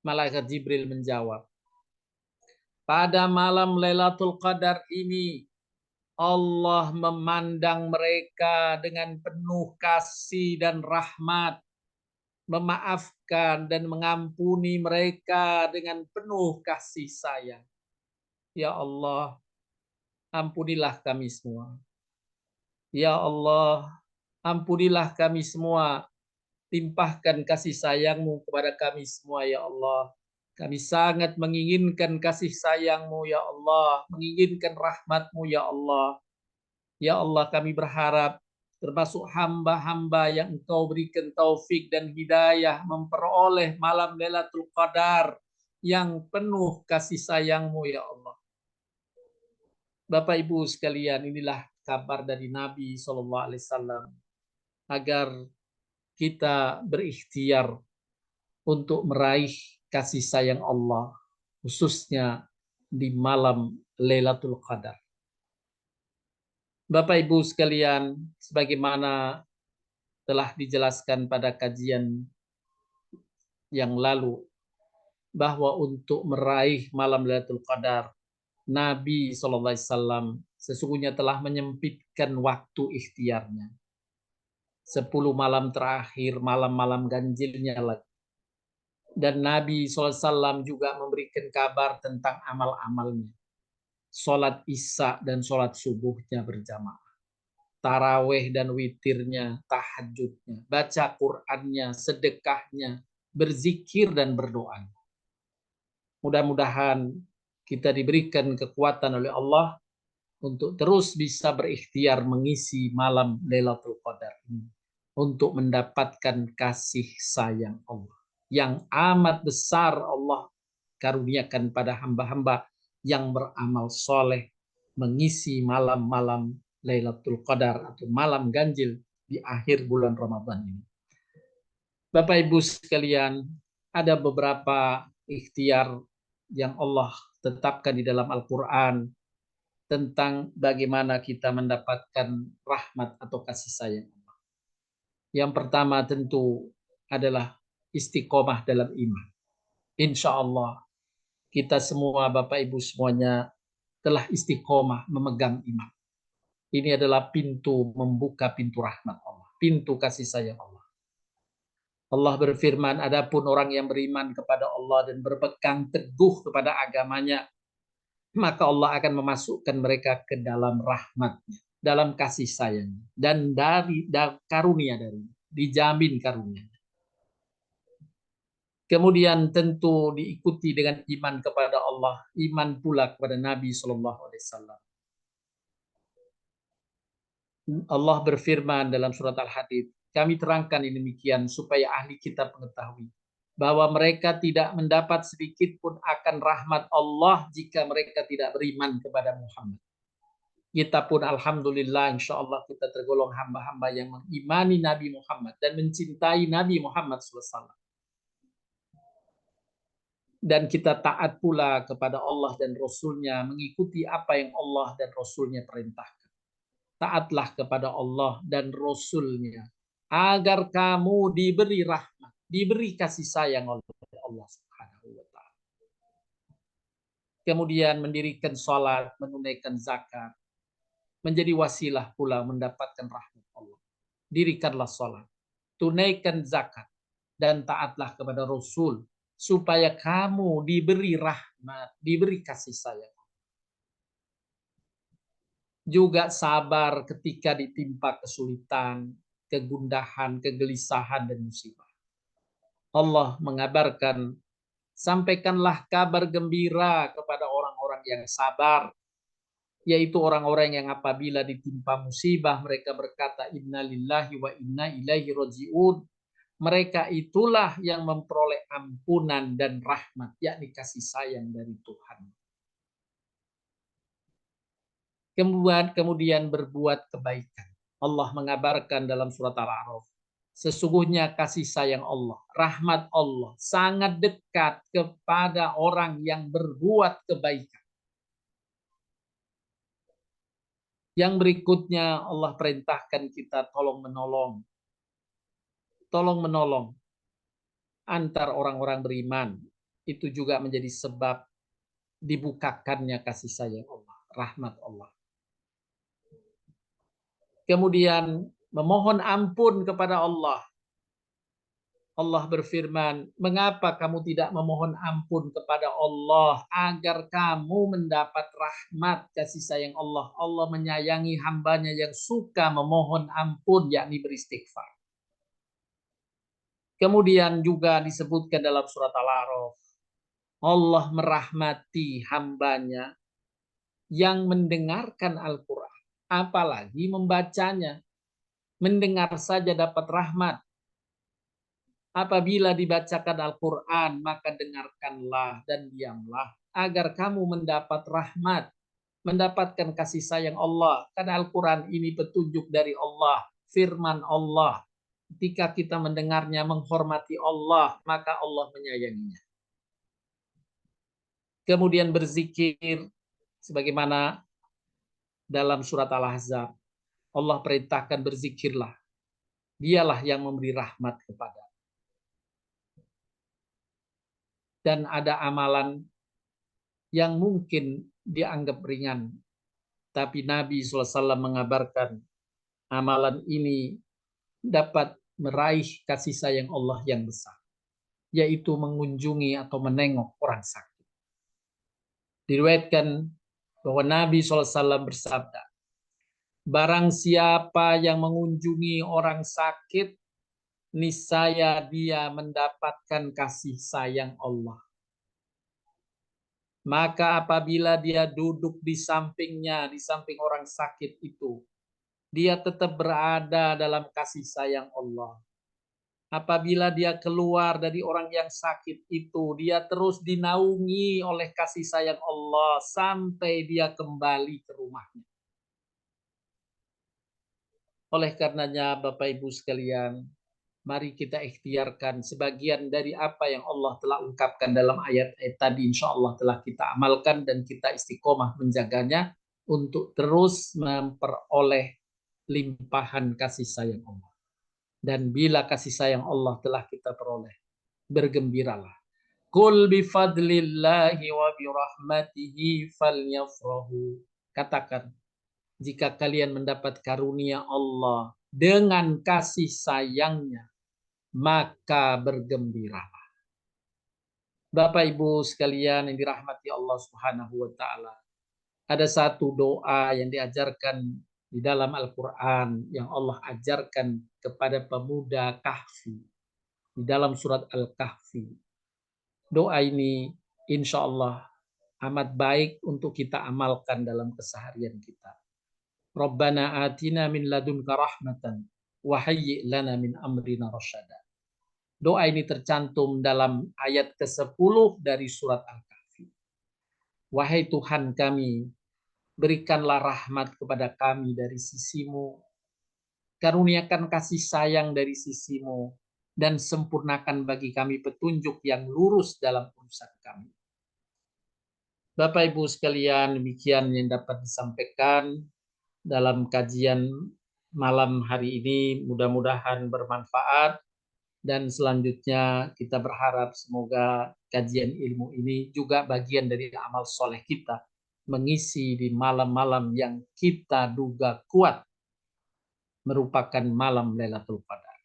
Speaker 1: Malaikat Jibril menjawab, pada malam Lailatul Qadar ini Allah memandang mereka dengan penuh kasih dan rahmat, memaafkan dan mengampuni mereka dengan penuh kasih sayang. Ya Allah, ampunilah kami semua. Ya Allah, ampunilah kami semua. Limpahkan kasih sayang-Mu kepada kami semua, ya Allah. Kami sangat menginginkan kasih sayang-Mu, ya Allah. Menginginkan rahmat-Mu, ya Allah. Ya Allah, kami berharap termasuk hamba-hamba yang Engkau berikan taufik dan hidayah memperoleh malam Lailatul Qadar yang penuh kasih sayang-Mu, ya Allah. Bapak Ibu sekalian, inilah kabar dari Nabi SAW agar kita berikhtiar untuk meraih kasih sayang Allah, khususnya di malam Lailatul Qadar. Bapak Ibu sekalian, sebagaimana telah dijelaskan pada kajian yang lalu, bahwa untuk meraih malam Lailatul Qadar, Nabi SAW sesungguhnya telah menyempitkan waktu ikhtiarnya. 10 malam terakhir, malam-malam ganjilnya lagi. Dan Nabi SAW juga memberikan kabar tentang amal-amalnya. Sholat isya dan sholat subuhnya berjamaah. Taraweh dan witirnya, tahajudnya, baca Qur'annya, sedekahnya, berzikir dan berdoa. Mudah-mudahan kita diberikan kekuatan oleh Allah untuk terus bisa berikhtiar mengisi malam Lailatul Qadar ini untuk mendapatkan kasih sayang Allah yang amat besar Allah karuniakan pada hamba-hamba yang beramal soleh mengisi malam-malam Lailatul Qadar atau malam ganjil di akhir bulan Ramadan ini. Bapak Ibu sekalian, ada beberapa ikhtiar yang Allah tetapkan di dalam Al-Quran tentang bagaimana kita mendapatkan rahmat atau kasih sayang Allah. Yang pertama tentu adalah istiqomah dalam iman. Insya Allah kita semua Bapak Ibu semuanya telah istiqomah memegang iman. Ini adalah pintu membuka pintu rahmat Allah, pintu kasih sayang Allah. Allah berfirman, adapun orang yang beriman kepada Allah dan berpegang teguh kepada agamanya, maka Allah akan memasukkan mereka ke dalam rahmat-Nya, dalam kasih sayang, dan dari karunia dari, dijamin karunia. Kemudian tentu diikuti dengan iman kepada Allah, iman pula kepada Nabi SAW. Allah berfirman dalam surat Al-Hadid, kami terangkan ini demikian supaya ahli kitab mengetahui bahwa mereka tidak mendapat sedikit pun akan rahmat Allah jika mereka tidak beriman kepada Muhammad. Kita pun alhamdulillah insya Allah kita tergolong hamba-hamba yang mengimani Nabi Muhammad dan mencintai Nabi Muhammad SAW. Dan kita taat pula kepada Allah dan Rasul-Nya, mengikuti apa yang Allah dan Rasul-Nya perintahkan. Taatlah kepada Allah dan Rasul-Nya agar kamu diberi rahmat, diberi kasih sayang oleh Allah Subhanahu wa taala. Kemudian mendirikan salat, menunaikan zakat, menjadi wasilah pula mendapatkan rahmat Allah. Dirikanlah salat, tunaikan zakat, dan taatlah kepada Rasul supaya kamu diberi rahmat, diberi kasih sayang. Juga sabar ketika ditimpa kesulitan, kegundahan, kegelisahan, dan musibah. Allah mengabarkan, sampaikanlah kabar gembira kepada orang-orang yang sabar, yaitu orang-orang yang apabila ditimpa musibah, mereka berkata, Inna lillahi wa inna ilaihi raji'un. Mereka itulah yang memperoleh ampunan dan rahmat, yakni kasih sayang dari Tuhan. Kemudian berbuat kebaikan. Allah mengabarkan dalam surat Al-A'raf, sesungguhnya kasih sayang Allah, rahmat Allah sangat dekat kepada orang yang berbuat kebaikan. Yang berikutnya Allah perintahkan kita tolong menolong. Tolong menolong antar orang-orang beriman. Itu juga menjadi sebab dibukakannya kasih sayang Allah, rahmat Allah. Kemudian memohon ampun kepada Allah. Allah berfirman, mengapa kamu tidak memohon ampun kepada Allah agar kamu mendapat rahmat kasih sayang Allah. Allah menyayangi hambanya yang suka memohon ampun, yakni beristighfar. Kemudian juga disebutkan dalam surat Al-A'raf, Allah merahmati hambanya yang mendengarkan Al-Quran, apalagi membacanya. Mendengar saja dapat rahmat. Apabila dibacakan Al-Quran, maka dengarkanlah dan diamlah, agar kamu mendapat rahmat, mendapatkan kasih sayang Allah. Karena Al-Quran ini petunjuk dari Allah, firman Allah. Ketika kita mendengarnya, menghormati Allah, maka Allah menyayanginya. Kemudian berzikir, sebagaimana dalam surat Al-Ahzab, Allah perintahkan berzikirlah. Dialah yang memberi rahmat kepada. Dan ada amalan yang mungkin dianggap ringan. Tapi Nabi SAW mengabarkan amalan ini dapat meraih kasih sayang Allah yang besar. Yaitu mengunjungi atau menengok orang sakit. Diriwayatkan bahwa Nabi SAW bersabda, barang siapa yang mengunjungi orang sakit, niscaya dia mendapatkan kasih sayang Allah. Maka apabila dia duduk di sampingnya, di samping orang sakit itu, dia tetap berada dalam kasih sayang Allah. Apabila dia keluar dari orang yang sakit itu, dia terus dinaungi oleh kasih sayang Allah sampai dia kembali ke rumahnya. Oleh karenanya, Bapak Ibu sekalian, mari kita ikhtiarkan sebagian dari apa yang Allah telah ungkapkan dalam ayat-ayat tadi, insya Allah telah kita amalkan dan kita istiqomah menjaganya untuk terus memperoleh limpahan kasih sayang Allah. Dan bila kasih sayang Allah telah kita peroleh, bergembiralah. Qul bifadlillahi wa birahmatihi falyafrahu. Katakan, jika kalian mendapat karunia Allah dengan kasih sayangnya, maka bergembiralah. Bapak Ibu sekalian yang dirahmati Allah Subhanahu wa taala. Ada satu doa yang diajarkan di dalam Al-Qur'an yang Allah ajarkan kepada pemuda Kahfi di dalam surat Al-Kahfi. Doa ini insya Allah amat baik untuk kita amalkan dalam keseharian kita. Rabbana atina min ladunka rahmatan wa hayyi' lana min amrina rasyada. Doa ini tercantum dalam ayat ke-10 dari surat Al-Kahfi. Wahai Tuhan kami, berikanlah rahmat kepada kami dari sisimu, karuniakan kasih sayang dari sisimu, dan sempurnakan bagi kami petunjuk yang lurus dalam urusan kami. Bapak Ibu sekalian, demikian yang dapat disampaikan dalam kajian malam hari ini, mudah-mudahan bermanfaat. Dan selanjutnya kita berharap semoga kajian ilmu ini juga bagian dari amal soleh kita, mengisi di malam-malam yang kita duga kuat merupakan malam Lailatul Qadar.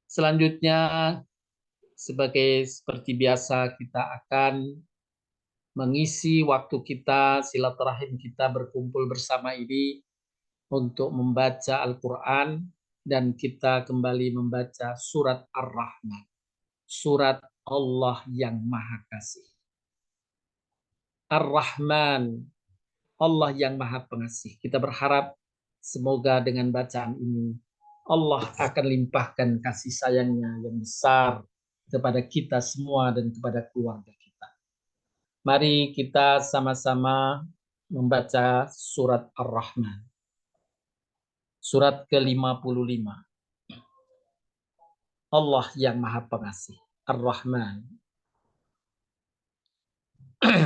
Speaker 1: Selanjutnya, seperti biasa, kita akan mengisi waktu kita, silaturahim kita berkumpul bersama ini untuk membaca Al-Quran, dan kita kembali membaca surat Ar-Rahman, surat Allah yang Maha Kasih. Ar-Rahman, Allah yang Maha Pengasih. Kita berharap semoga dengan bacaan ini Allah akan limpahkan kasih sayangnya yang besar kepada kita semua dan kepada keluarga kita. Mari kita sama-sama membaca surat Ar-Rahman. Surat ke-55. Allah yang Maha Pengasih, Ar-Rahman.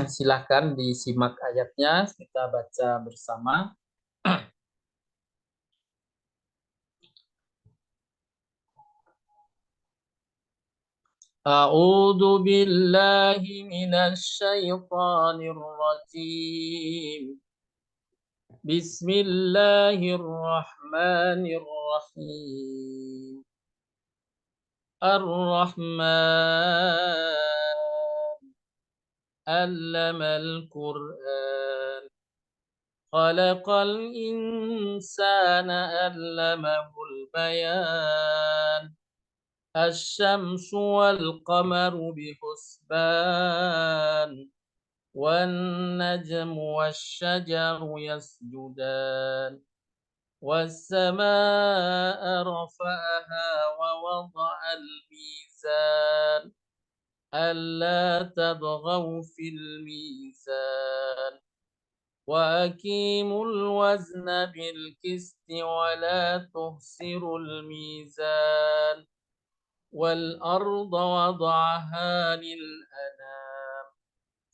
Speaker 1: Silahkan disimak ayatnya, kita baca bersama. A'udzu billahi minasy syaithanir rajim. Bismillahirrahmanirrahim. Ar-Rahman, Allamal Qur'an, Khalaqal insana, Allamahul bayan. الشمس والقمر بحسبان والنجم والشجر يسجدان والسماء رفعها ووضع الميزان ألا تطغوا في الميزان وأقيموا الوزن بالقسط ولا تخسروا الميزان والأرض وضعها للأنام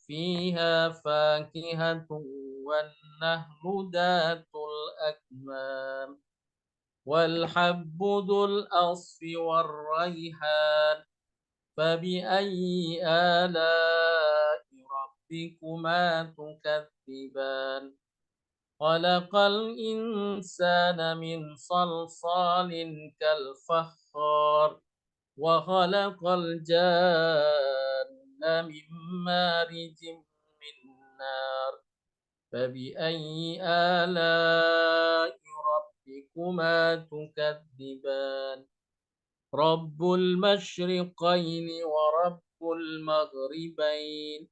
Speaker 1: فيها فاكهة والنهل ذات الأكمام والحب ذو الأصف والريحان فبأي آلاء ربكما تكذبان خلق الإنسان من صلصال كالفخار وخلق الجان من مارج من نار فبأي آلاء ربكما تكذبان رب المشرقين ورب المغربين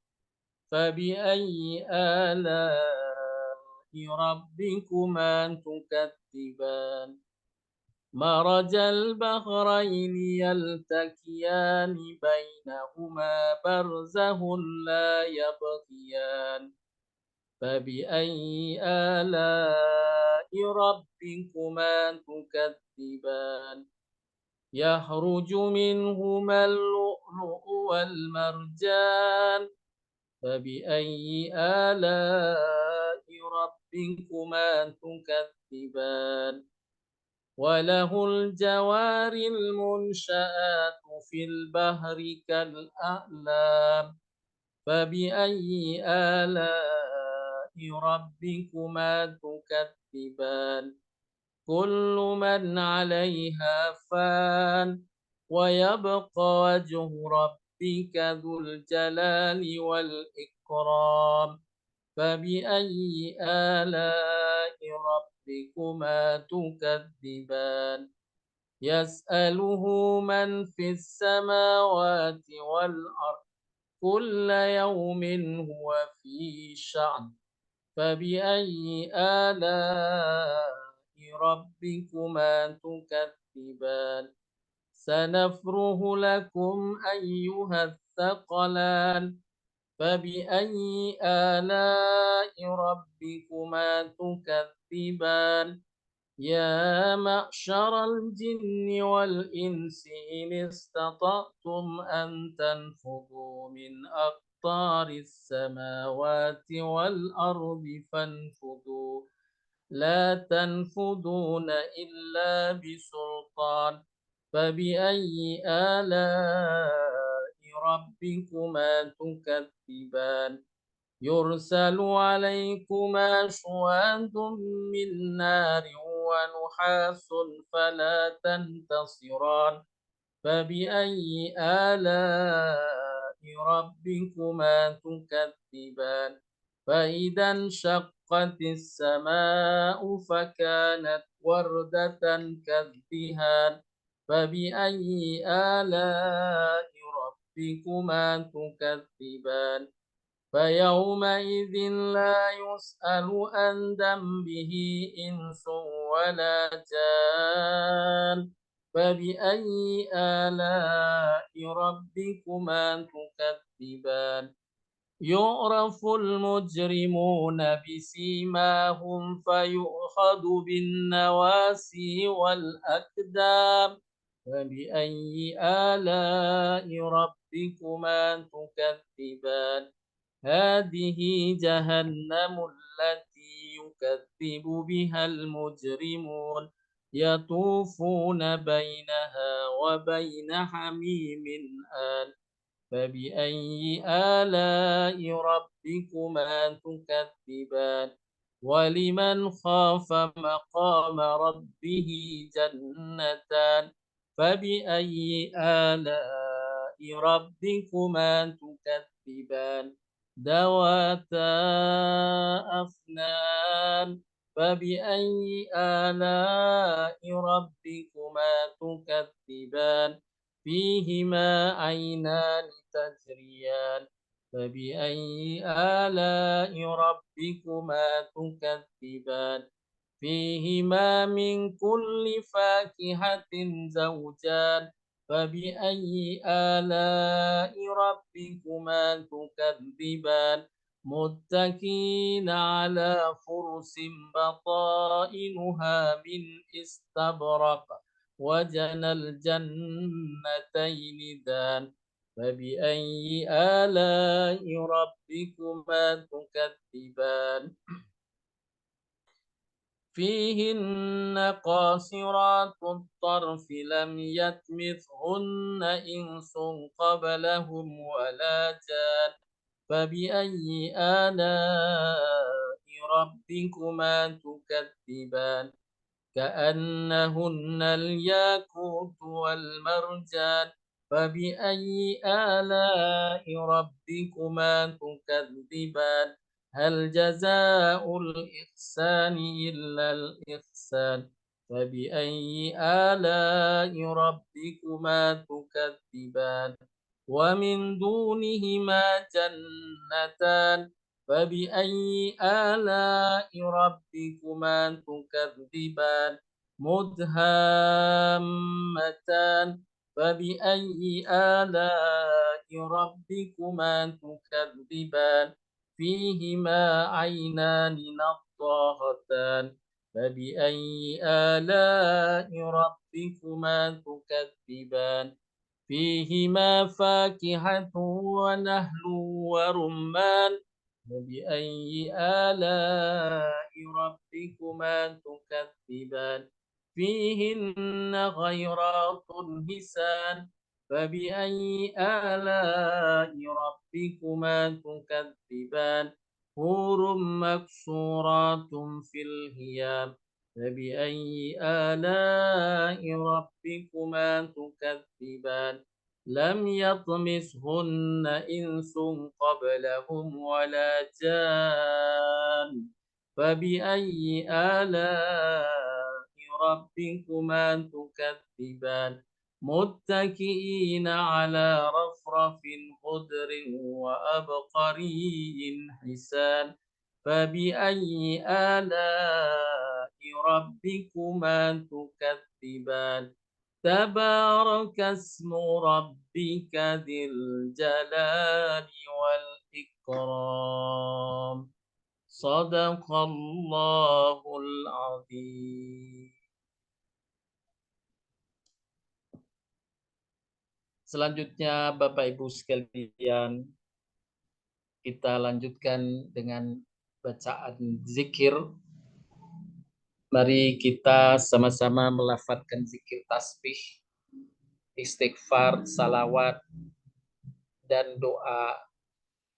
Speaker 1: فبأي آلاء ربكما تكذبان مرج البحرين يلتقيان بينهما برزخ لا يبغيان فبأي آلاء ربكما تكذبان يخرج منهما اللؤلؤ والمرجان فبأي آلاء ربكما تكذبان وله الجوار المنشآت في البحر كالأعلام فبأي آلاء ربكما تكذبان كل من عليها فان ويبقى وجه ربك ذو الجلال والإكرام فبأي آلاء ربكما تكذبان يسأله من في السماوات والأرض كل يوم هو في شأن فبأي آلاء ربكما تكذبان سنفرغ لكم أيها الثقلان فبأي آلاء ربكما تكذبان يا معشر الجن والإنس إن استطعتم أن تنفذوا من أقطار السماوات والأرض فانفذوا لا تنفذون إلا بسلطان فبأي آلاء ربكما تكذبان يرسل عليكما شواظ من نار ونحاس فلا تنتصران فبأي آلاء ربكما تكذبان فإذا انشقت السماء فكانت وردة كالدهان فبأي آلاء ربكما تكذبان فيومئذ لا يسأل عن ذنبه إنس ولا جان فبأي آلاء ربكما تكذبان يعرف المجرمون بسيماهم فيؤخذ بالنواسي والأقدام فبأي آلاء ربكما تكذبان هذه جهنم التي يكذب بها المجرمون يطوفون بينها وبين حميم آن فبأي آلاء ربكما تكذبان ولمن خاف مقام ربه جنتان فبأي آلاء ربكما تكذبان ذواتا أفنان فبأي آلاء ربكما تكذبان فيهما عينان تجريان فبأي آلاء ربكما تكذبان فيهما من كل فاكهة زوجان فبأي آلاء ربكما تكذبان متكئين على فرس بطائنها من استبرق وجنى الجنتين دان فبأي آلاء ربكما تكذبان فيهن قاصرات الطرف لم يطمثهن إنس قبلهم ولا جان فبأي آلاء ربكما تكذبان كأنهن الياقوت والمرجان فبأي آلاء ربكما تكذبان هل جزاء الإحسان إلا الإحسان فبأي آلاء ربكما تكذبان ومن دونهما جنتان فبأي آلاء ربكما تكذبان مدهامتان فبأي آلاء ربكما تكذبان فيهما عينان نضاختان فبأي آلاء ربكما تكذبان فيهما فاكهة ونهل ورمان فبأي آلاء ربكما تكذبان فيهن خيرات حسان فبأي آلاء ربكما تكذبان حور مقصورات في الخيام فبأي آلاء ربكما تكذبان لم يطمثهن إنس قبلهم ولا جان فبأي آلاء ربكما تكذبان متكئين على رفرف خضر وأبقري حسان فبأي آلاء ربكما تكذبان تبارك اسم ربك ذي الجلال والإكرام صدق الله العظيم. Selanjutnya Bapak Ibu sekalian, kita lanjutkan dengan bacaan zikir. Mari kita sama-sama melafadzkan zikir tasbih, istighfar, salawat, dan doa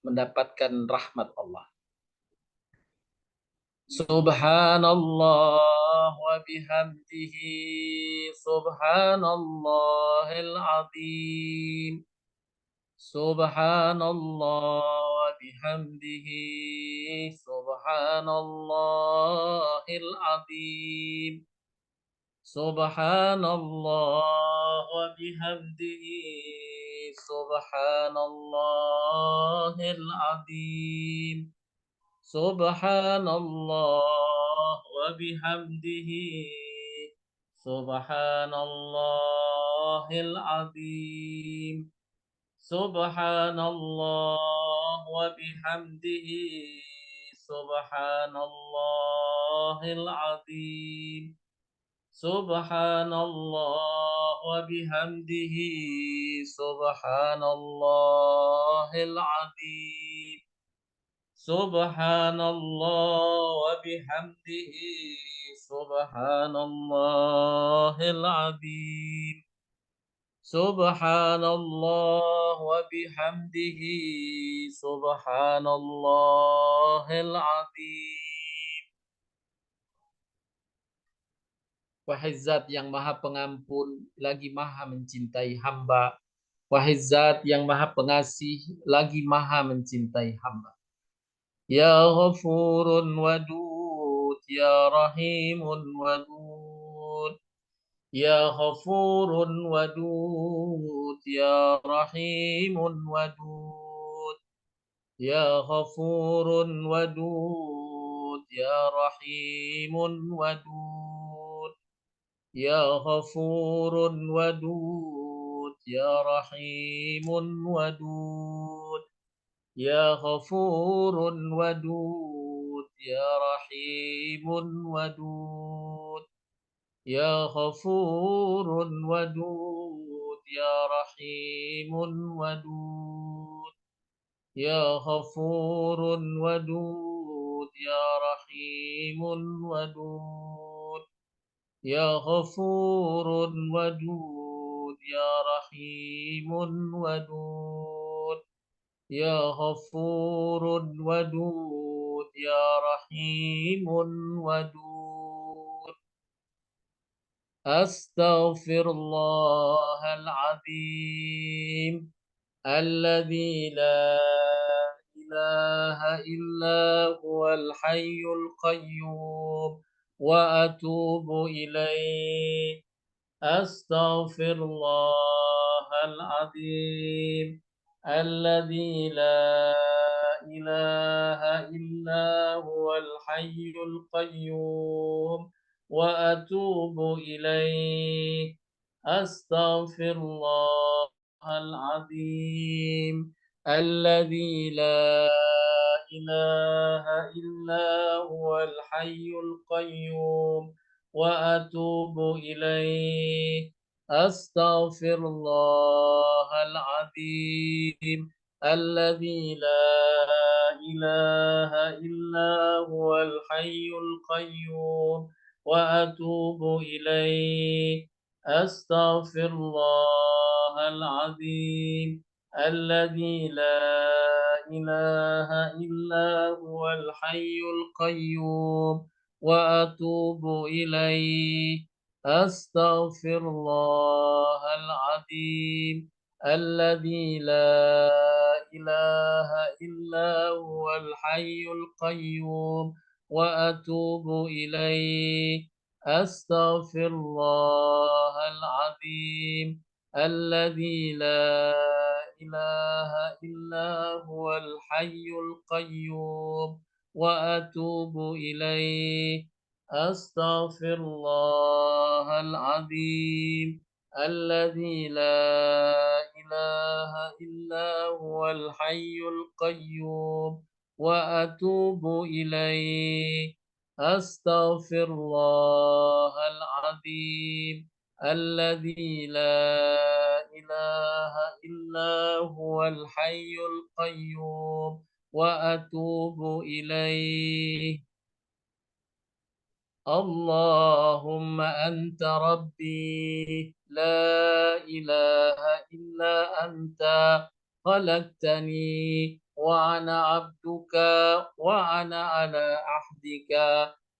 Speaker 1: mendapatkan rahmat Allah. Subhanallah wa bihamdihi subhanallahil azim. Subhanallah wa bihamdihi subhanallahil azim. Subhanallah wa bihamdihi سبحان الله العظيم سبحان الله وبحمده سبحان الله العظيم سبحان الله وبحمده سبحان الله العظيم سبحان الله وبحمده سبحان الله العظيم سبحان الله وبحمده سبحان الله العظيم سبحان الله وبحمده سبحان الله العظيم. Wahai Zat yang Maha Pengampun, lagi Maha mencintai hamba. Wahai Zat yang Maha Pengasih, lagi Maha mencintai hamba. Ya Ghafurun Wadud, Ya Rahimun Wadud. Ya Ghafurun Wadud, Ya Rahimun Wadud. Ya Ghafurun Wadud, Ya Rahimun Wadud. Ya Ghafurun Wadud, Ya Rahimun Wadud. Ya Ghafurun Wadud, Ya Rahimun Wadud. Ya Ghafurun Wadud, Ya Rahimun Wadud. Ya Ghafurun Wadud, Ya Rahimun Wadud. Ya Ghafurun Wadud, Ya Rahimun Wadud. Ya Ghafurun Wadud, Ya Rahimun Wadud. Astaghfirullahal azim alladzi la ilaha illa huwal hayyul qayyum wa atubu ilaih. أستغفر الله العظيم الذي لا إله إلا هو الحي القيوم وأتوب إليه أستغفر الله العظيم الذي لا إله إلا هو الحي القيوم وأتوب إليه أستغفر الله العظيم الذي لا إله إلا هو الحي القيوم وأتوب إليه أستغفر الله العظيم الذي لا إله إلا هو الحي القيوم وأتوب إليه أستغفر الله العظيم الذي لا إله إلا هو الحي القيوم وأتوب إليه أستغفر الله العظيم الذي لا إله إلا هو الحي القيوم وأتوب إليه أستغفر الله العظيم الذي لا إله إلا هو الحي القيوم وأتوب إليه أستغفر الله العظيم الذي لا إله إلا هو الحي القيوم وأتوب إليه اللهم أنت ربي لا إله إلا أنت خلقتني وأنا عبدك وأنا على عهدك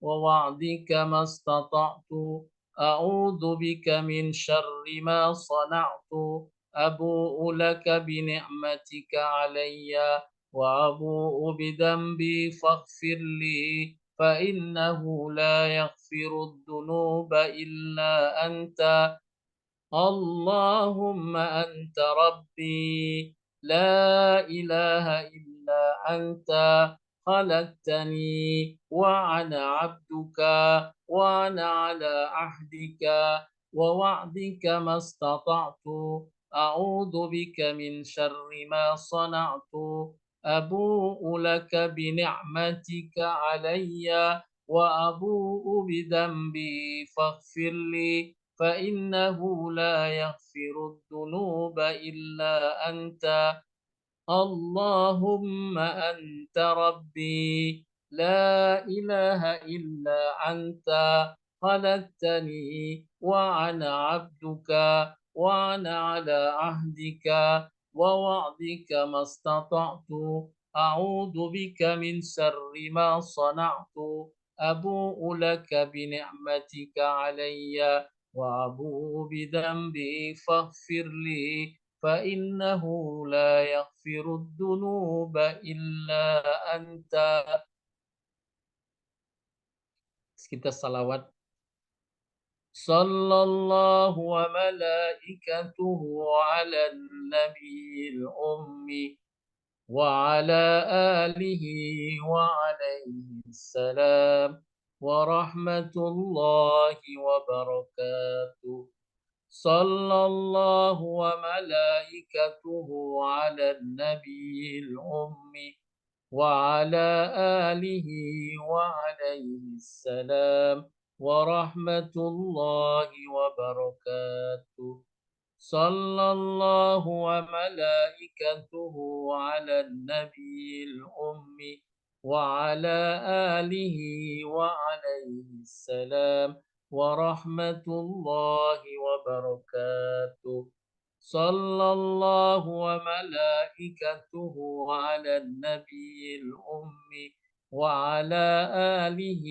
Speaker 1: ووعدك ما استطعت أعوذ بك من شر ما صنعت أبوء لك بنعمتك علي وأبوء بذنبي فاغفر لي فإنه لا يغفر الذنوب إلا أنت اللهم أنت ربي لا إله إلا أنت خلقتني وأنا عبدك وأنا على عهدك ووعدك ما استطعت أعوذ بك من شر ما صنعت أبوء لك بنعمتك علي وأبوء بذنبي فاغفر لي فإنه لا يغفر الذنوب إلا أنت اللهم أنت ربي لا إله إلا أنت خلقتني وأنا عبدك وأنا على عهدك ووعدك ما استطعت أعوذ بك من شر ما صنعت أبوء لك بنعمتك علي وأبوء بذنبي فاغفر لي فإنه لا يغفر الذنوب إلا أنت. Kita salawat. Sallallahu wa malaikatuhu ala nabiyil ummi wa ala alihi wa alaihi salam wa rahmatullahi wa barakatuh. صلى الله وملائكته على النبي الأمي وعلى آله وعليه السلام ورحمة الله وبركاته صلى الله وملائكته على النبي الأمي وعلى آله وعليه السلام ورحمة الله وبركاته صلى الله وملائكته على النبي الأمي وعلى آله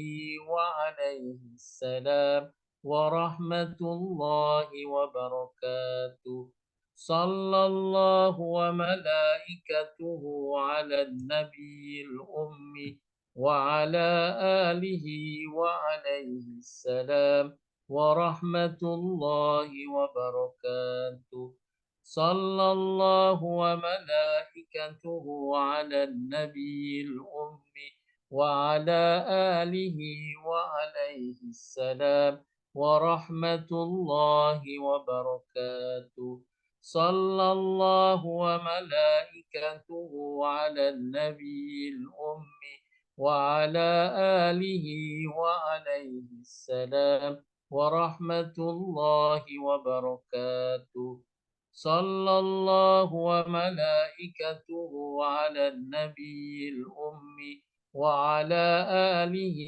Speaker 1: وعليه السلام ورحمة الله وبركاته صلى الله وملائكته على النبي الأمي وعلى آله وعليه السلام ورحمة الله وبركاته صلى الله وملائكته على النبي الأمي وعلى آله وعليه السلام ورحمة الله وبركاته صلى الله وملائكته على النبي الأمي وعلى آله وعليه السلام ورحمة الله وبركاته صلى الله وملائكته على النبي الأمي وعلى آله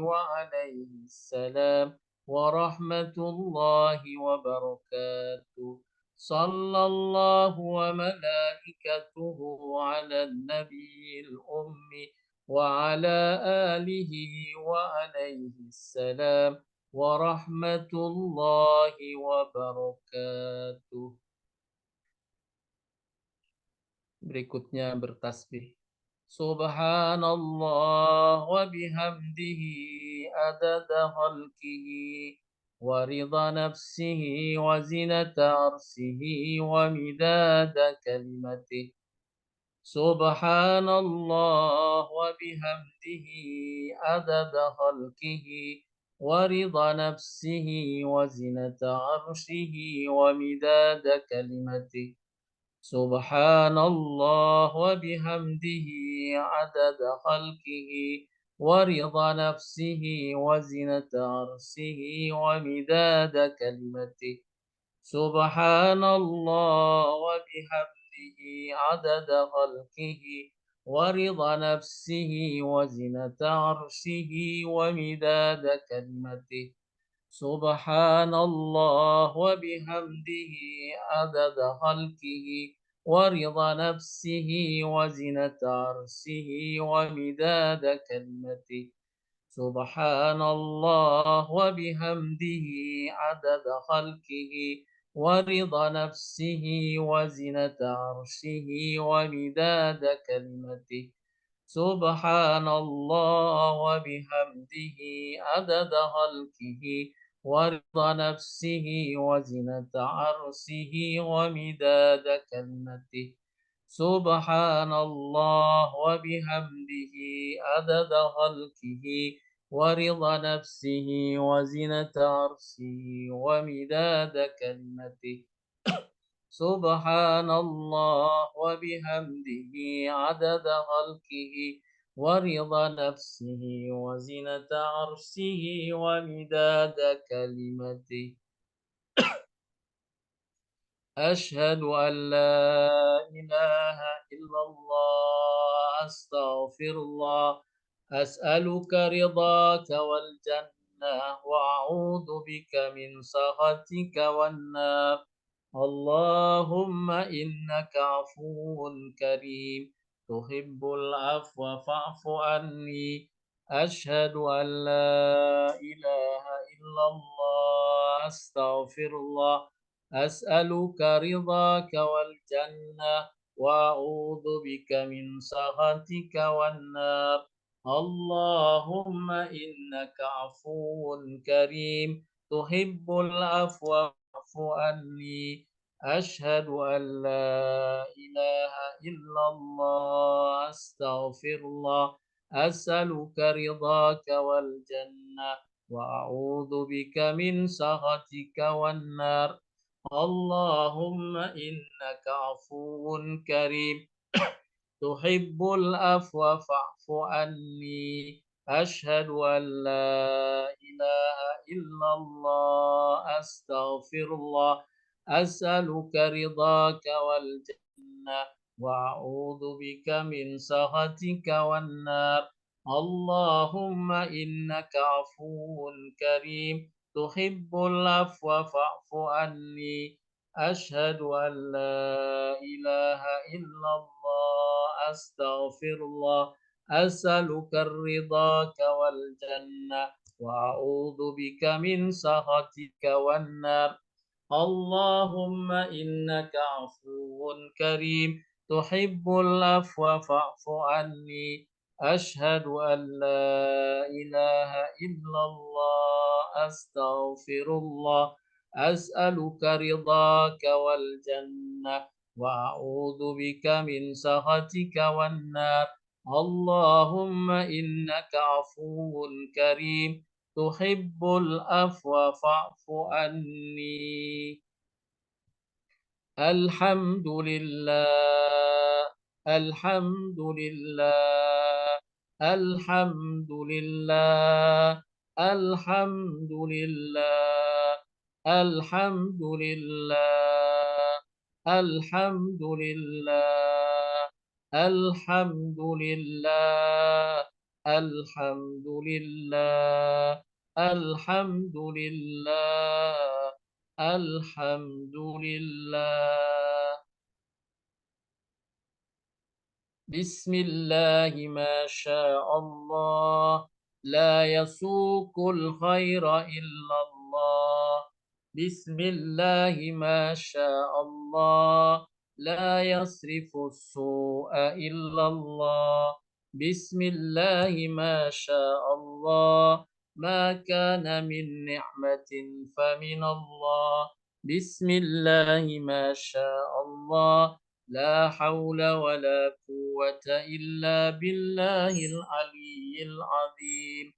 Speaker 1: وعليه السلام ورحمة الله وبركاته صلى الله وملائكته على النبي الأمي وعلى آله وعليه السلام ورحمة الله وبركاته. Berikutnya bertasbih. Subhanallah wa bihamdihi adada khalqihi wa ridha nafsihi wa zinata arsihi wa midada kalimatih. Subhanallah wa bihamdihi adada khalqihi wa ridha nafsihi wa zinata arshihi wa midada kalimatih. سبحان الله وبحمده عدد خلقه ورضا نفسه وزنة عرشه ومداد كلمته سبحان الله وبحمده عدد خلقه ورضا نفسه وزنة عرشه ومداد كلمته سبحان الله وبحمده عدد خلقه ورضا نفسه وزنة عرشه ومداد كلمته سبحان الله وبحمده عدد خلقه ورضا نفسه وزنة عرشه ومداد كلمته سبحان الله وبحمده عدد خلقه ورضا نفسه وزنة عرشه ومداد كلمته سبحان الله وبحمده عدد خلقه ورضا نفسه وزنة عرشه ومداد كلمته سبحان الله وبحمده عدد خلقه ورضا نفسه وزنة عرشه ومداد كلمته أشهد أن لا إله إلا الله أستغفر الله أسألك رضاك والجنة وأعوذ بك من سخطك والنار اللهم إنك عفو كريم تحب العفو فاعف عني أشهد أن لا إله إلا الله أستغفر الله أسألك رضاك والجنة وأعوذ بك من سخطك والنار اللهم إنك عفو كريم تحب العفو فاعف عني أشهد أن لا إله إلا الله أستغفر الله أسألك رضاك والجنة وأعوذ بك من سخطك والنار اللهم إنك عفو كريم تحب العفو فاعف عني أشهد أن لا إله إلا الله أستغفر الله أسألك رضاك والجنة وأعوذ بك من سخطك والنار اللهم إنك عفو كريم تحب العفو فاعف عني أشهد أن لا إله إلا الله أستغفر الله أسألك رضاك والجنة وأعوذ بك من سخطك والنار اللهم إنك عفو كريم تحب العفو فاعف عني أشهد أن لا إله إلا الله أستغفر الله أسألك رضاك والجنة وأعوذ بك من سخطك والنار اللهم إنك عفو كريم تحب العفو فاعف عني الحمد لله الحمد لله الحمد لله الحمد لله الحمد لله الحمد لله الحمد لله الحمد لله الحمد لله الحمد لله بسم الله ما شاء الله لا يسوق الخير إلا الله بسم الله ما شاء الله لا يصرف السوء إلا الله بسم الله ما شاء الله ما كان من نعمة فمن الله بسم الله ما شاء الله لا حول ولا قوة إلا بالله العلي العظيم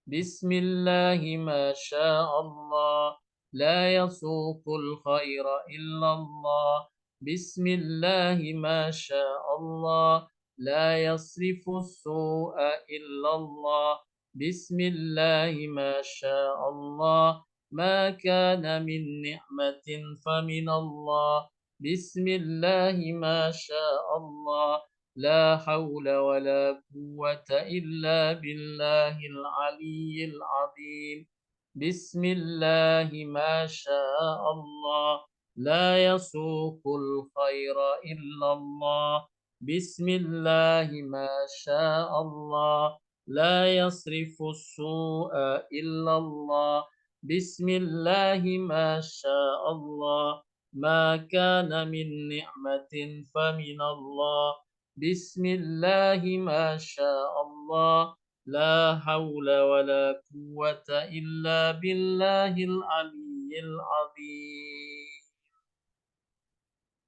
Speaker 1: بسم الله ما شاء الله لا يسوق الخير إلا الله بسم الله ما شاء الله لا يصرف السوء إلا الله بسم الله ما شاء الله ما كان من نعمة فمن الله بسم الله ما شاء الله لا حول ولا قوة إلا بالله العلي العظيم بسم الله ما شاء الله لا يسوق الخير إلا الله بسم الله ما شاء الله لا يصرف السوء إلا الله بسم الله ما شاء الله ما كان من نعمة فمن الله بسم الله ما شاء الله La haula wa la quwwata illa billahil aliyyil azim.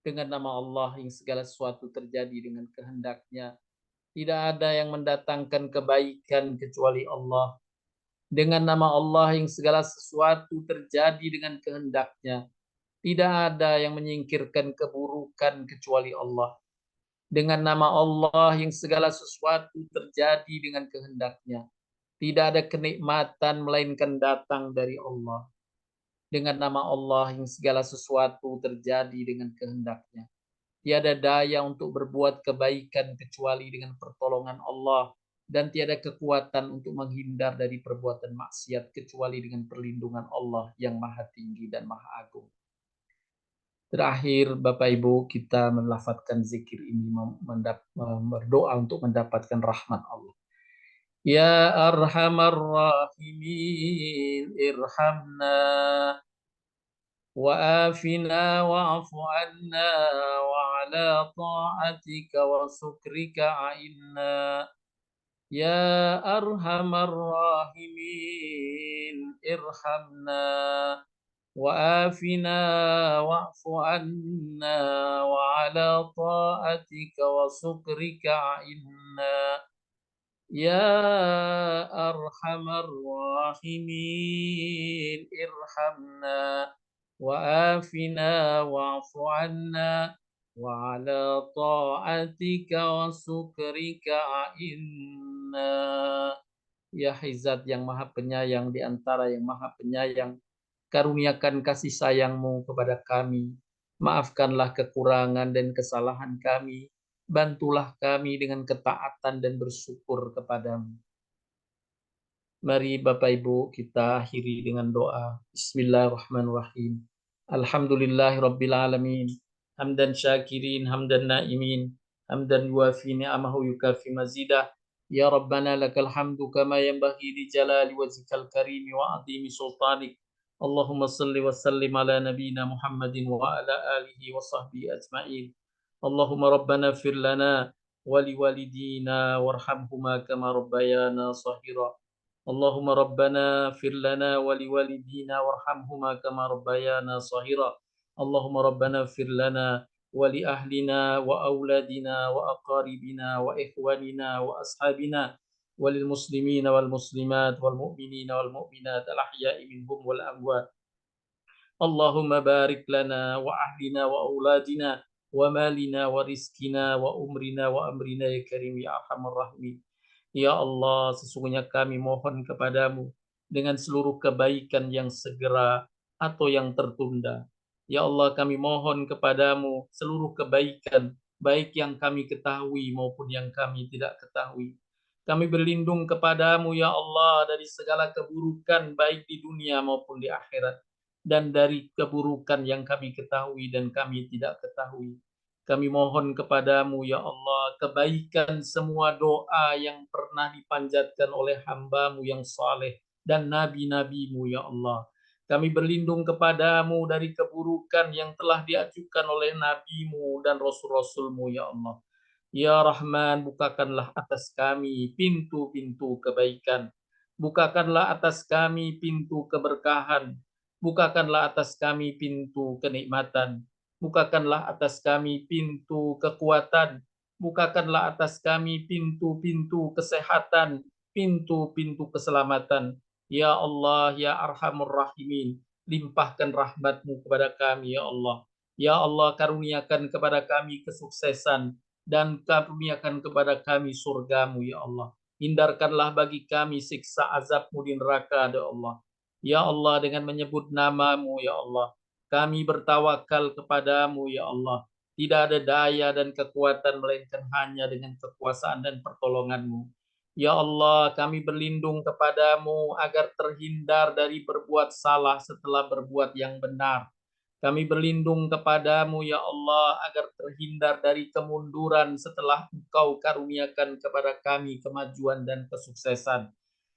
Speaker 1: Dengan nama Allah yang segala sesuatu terjadi dengan kehendaknya. Tidak ada yang mendatangkan kebaikan kecuali Allah. Dengan nama Allah yang segala sesuatu terjadi dengan kehendaknya. Tidak ada yang menyingkirkan keburukan kecuali Allah. Dengan nama Allah yang segala sesuatu terjadi dengan kehendaknya. Tidak ada kenikmatan melainkan datang dari Allah. Dengan nama Allah yang segala sesuatu terjadi dengan kehendaknya. Tiada daya untuk berbuat kebaikan kecuali dengan pertolongan Allah. Dan tiada kekuatan untuk menghindar dari perbuatan maksiat kecuali dengan perlindungan Allah yang maha tinggi dan maha agung. Terakhir, Bapak Ibu, kita melafadzkan zikir ini berdoa untuk mendapatkan rahmat Allah. Ya arhamar rahimin irhamna wa afina wa'fu anna wa ala ta'atika wa syukrika a'inna. Ya arhamar rahimin irhamna وآفنا واعف عنا وعلى طاعتك وشكرك أعنا يا أرحم الراحمين ارحمنا وآفنا واعف عنا وعلى طاعتك وشكرك أعنا. Ya Hizat yang maha penyayang di antara yang maha penyayang, karuniakan kasih sayang-Mu kepada kami. Maafkanlah kekurangan dan kesalahan kami. Bantulah kami dengan ketaatan dan bersyukur kepadamu. Mari Bapak Ibu kita akhiri dengan doa. Bismillahirrahmanirrahim. Alhamdulillahirabbil alamin. Hamdan syakirin, hamdan naimin, hamdan yuafi ni'amahu yukafi mazidah. Ya Rabbana lakal hamdu kama yanbaghi li jalali wajhikal karimi wa azimi sultanik. Allahumma salli wa sallim ala nabiyyina Muhammadin wa ala alihi wa sahbihi ajma'in. Allahumma rabbana fir lana wa liwalidina warhamhuma kama rabbayana shahira. Allahumma rabbana fir lana wa liwalidina warhamhuma kama rabbayana shahira. Allahumma rabbana fir lana wa li ahlina wa auladina wa aqaribina wa ikhwanina wa ashabina وللمسلمين والمسلمات والمؤمنين والمؤمنات الأحياء منهم والأموات. اللهم بارك لنا وأهلنا وأولادنا ومالنا ورزقنا وأمرنا وأمرنا يا كريم يا أرحم الراحمين. Ya Allah, sesungguhnya kami mohon kepadamu dengan seluruh kebaikan yang segera atau yang tertunda. Ya Allah, kami mohon kepadamu seluruh kebaikan, baik yang kami ketahui maupun yang kami tidak ketahui. Kami berlindung kepadamu ya Allah dari segala keburukan baik di dunia maupun di akhirat. Dan dari keburukan yang kami ketahui dan kami tidak ketahui. Kami mohon kepadamu ya Allah kebaikan semua doa yang pernah dipanjatkan oleh hamba-Mu yang saleh dan nabi-nabi-Mu ya Allah. Kami berlindung kepadamu dari keburukan yang telah diajukan oleh nabi-Mu dan rasul-rasul-Mu ya Allah. Ya Rahman, bukakanlah atas kami pintu-pintu kebaikan. Bukakanlah atas kami pintu keberkahan. Bukakanlah atas kami pintu kenikmatan. Bukakanlah atas kami pintu kekuatan. Bukakanlah atas kami pintu-pintu kesehatan, pintu-pintu keselamatan. Ya Allah, ya Arhamur Rahimin, limpahkan rahmat-Mu kepada kami, ya Allah. Ya Allah, karuniakan kepada kami kesuksesan, dan karuniakan kepada kami surga-Mu ya Allah. Hindarkanlah bagi kami siksa azab-Mu di neraka ya Allah. Ya Allah, dengan menyebut nama-Mu ya Allah, kami bertawakal kepadamu ya Allah. Tidak ada daya dan kekuatan melainkan hanya dengan kekuasaan dan pertolongan-Mu. Ya Allah, kami berlindung kepadamu agar terhindar dari berbuat salah setelah berbuat yang benar. Kami berlindung kepadamu ya Allah agar terhindar dari kemunduran setelah Engkau karuniakan kepada kami kemajuan dan kesuksesan.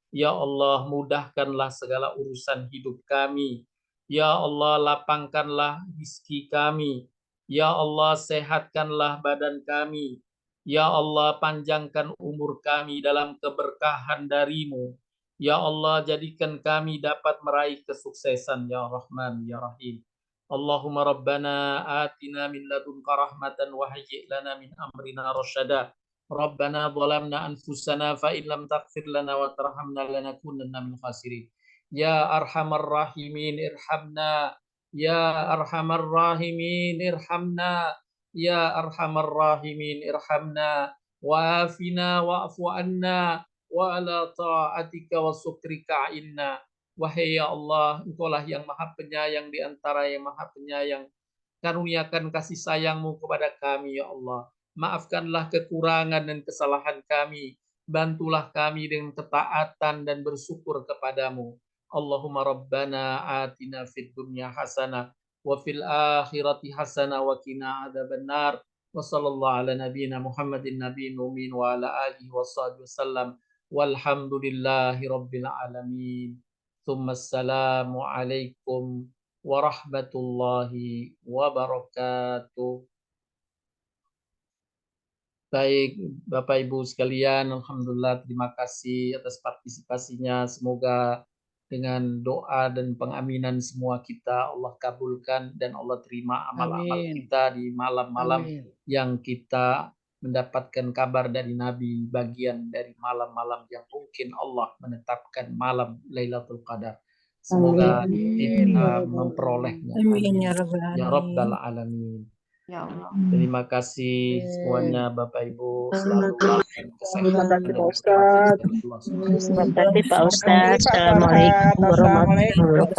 Speaker 1: Ya Allah, mudahkanlah segala urusan hidup kami. Ya Allah, lapangkanlah rezeki kami. Ya Allah, sehatkanlah badan kami. Ya Allah, panjangkan umur kami dalam keberkahan dari-Mu. Ya Allah, jadikan kami dapat meraih kesuksesan, Ya Rahman, Ya Rahim. Allahumma Rabbana atina min ladunka rahmatan wa hayyi' lana min amrina rasyada. Rabbana zalamna anfusana fa in lam taghfir lana wa tarhamna lanakunanna minal khasirin. Ya Arhamar Rahimin irhamna. Ya Arhamar Rahimin irhamna. Ya Arhamar Rahimin irhamna wa'afina wa'fu anna wa ala ta'atika wa syukrika inna. Wahai ya Allah, Engkaulah yang Maha Penyayang di antara yang Maha Penyayang. Karuniakan kasih sayang-Mu kepada kami ya Allah. Maafkanlah kekurangan dan kesalahan kami. Bantulah kami dengan ketaatan dan bersyukur kepadamu. Allahumma Rabbana atina fid dunya hasanah wa fil akhirati hasanah wa qina adzabannar. Wa sallallahu ala nabiyyina Muhammadin nabiyyin ummin wa ala alihi washabihi wasallam. Walhamdulillahi rabbil alamin. Tsumma assalamu alaikum warahmatullahi wabarakatuh. Baik, Bapak Ibu sekalian, alhamdulillah terima kasih atas partisipasinya. Semoga dengan doa dan pengaminan semua kita Allah kabulkan dan Allah terima amal-amal
Speaker 2: Amin.
Speaker 1: kita di malam-malam
Speaker 2: Amin.
Speaker 1: yang kita mendapatkan kabar dari Nabi, bagian dari malam-malam yang mungkin Allah menetapkan malam Lailatul Qadar. Semoga kita memperolehnya.
Speaker 3: Amin ya
Speaker 1: Ya
Speaker 3: rabbal
Speaker 1: Rabbal
Speaker 3: alamin.
Speaker 1: Alamin.
Speaker 4: Ya Allah.
Speaker 1: Terima kasih semuanya Bapak Ibu, selalu dalam
Speaker 5: Terima
Speaker 1: kesehatan
Speaker 5: kasih
Speaker 1: dan
Speaker 5: Pak Ustadz.
Speaker 1: Allah Subhanahu wa
Speaker 4: Terima
Speaker 1: taala.
Speaker 4: kasih Pak
Speaker 5: Terima kasih
Speaker 4: Ustadz.
Speaker 5: Pak
Speaker 4: Assalamualaikum
Speaker 5: Farhat.
Speaker 4: warahmatullahi
Speaker 5: Assalamualaikum.
Speaker 4: wabarakatuh.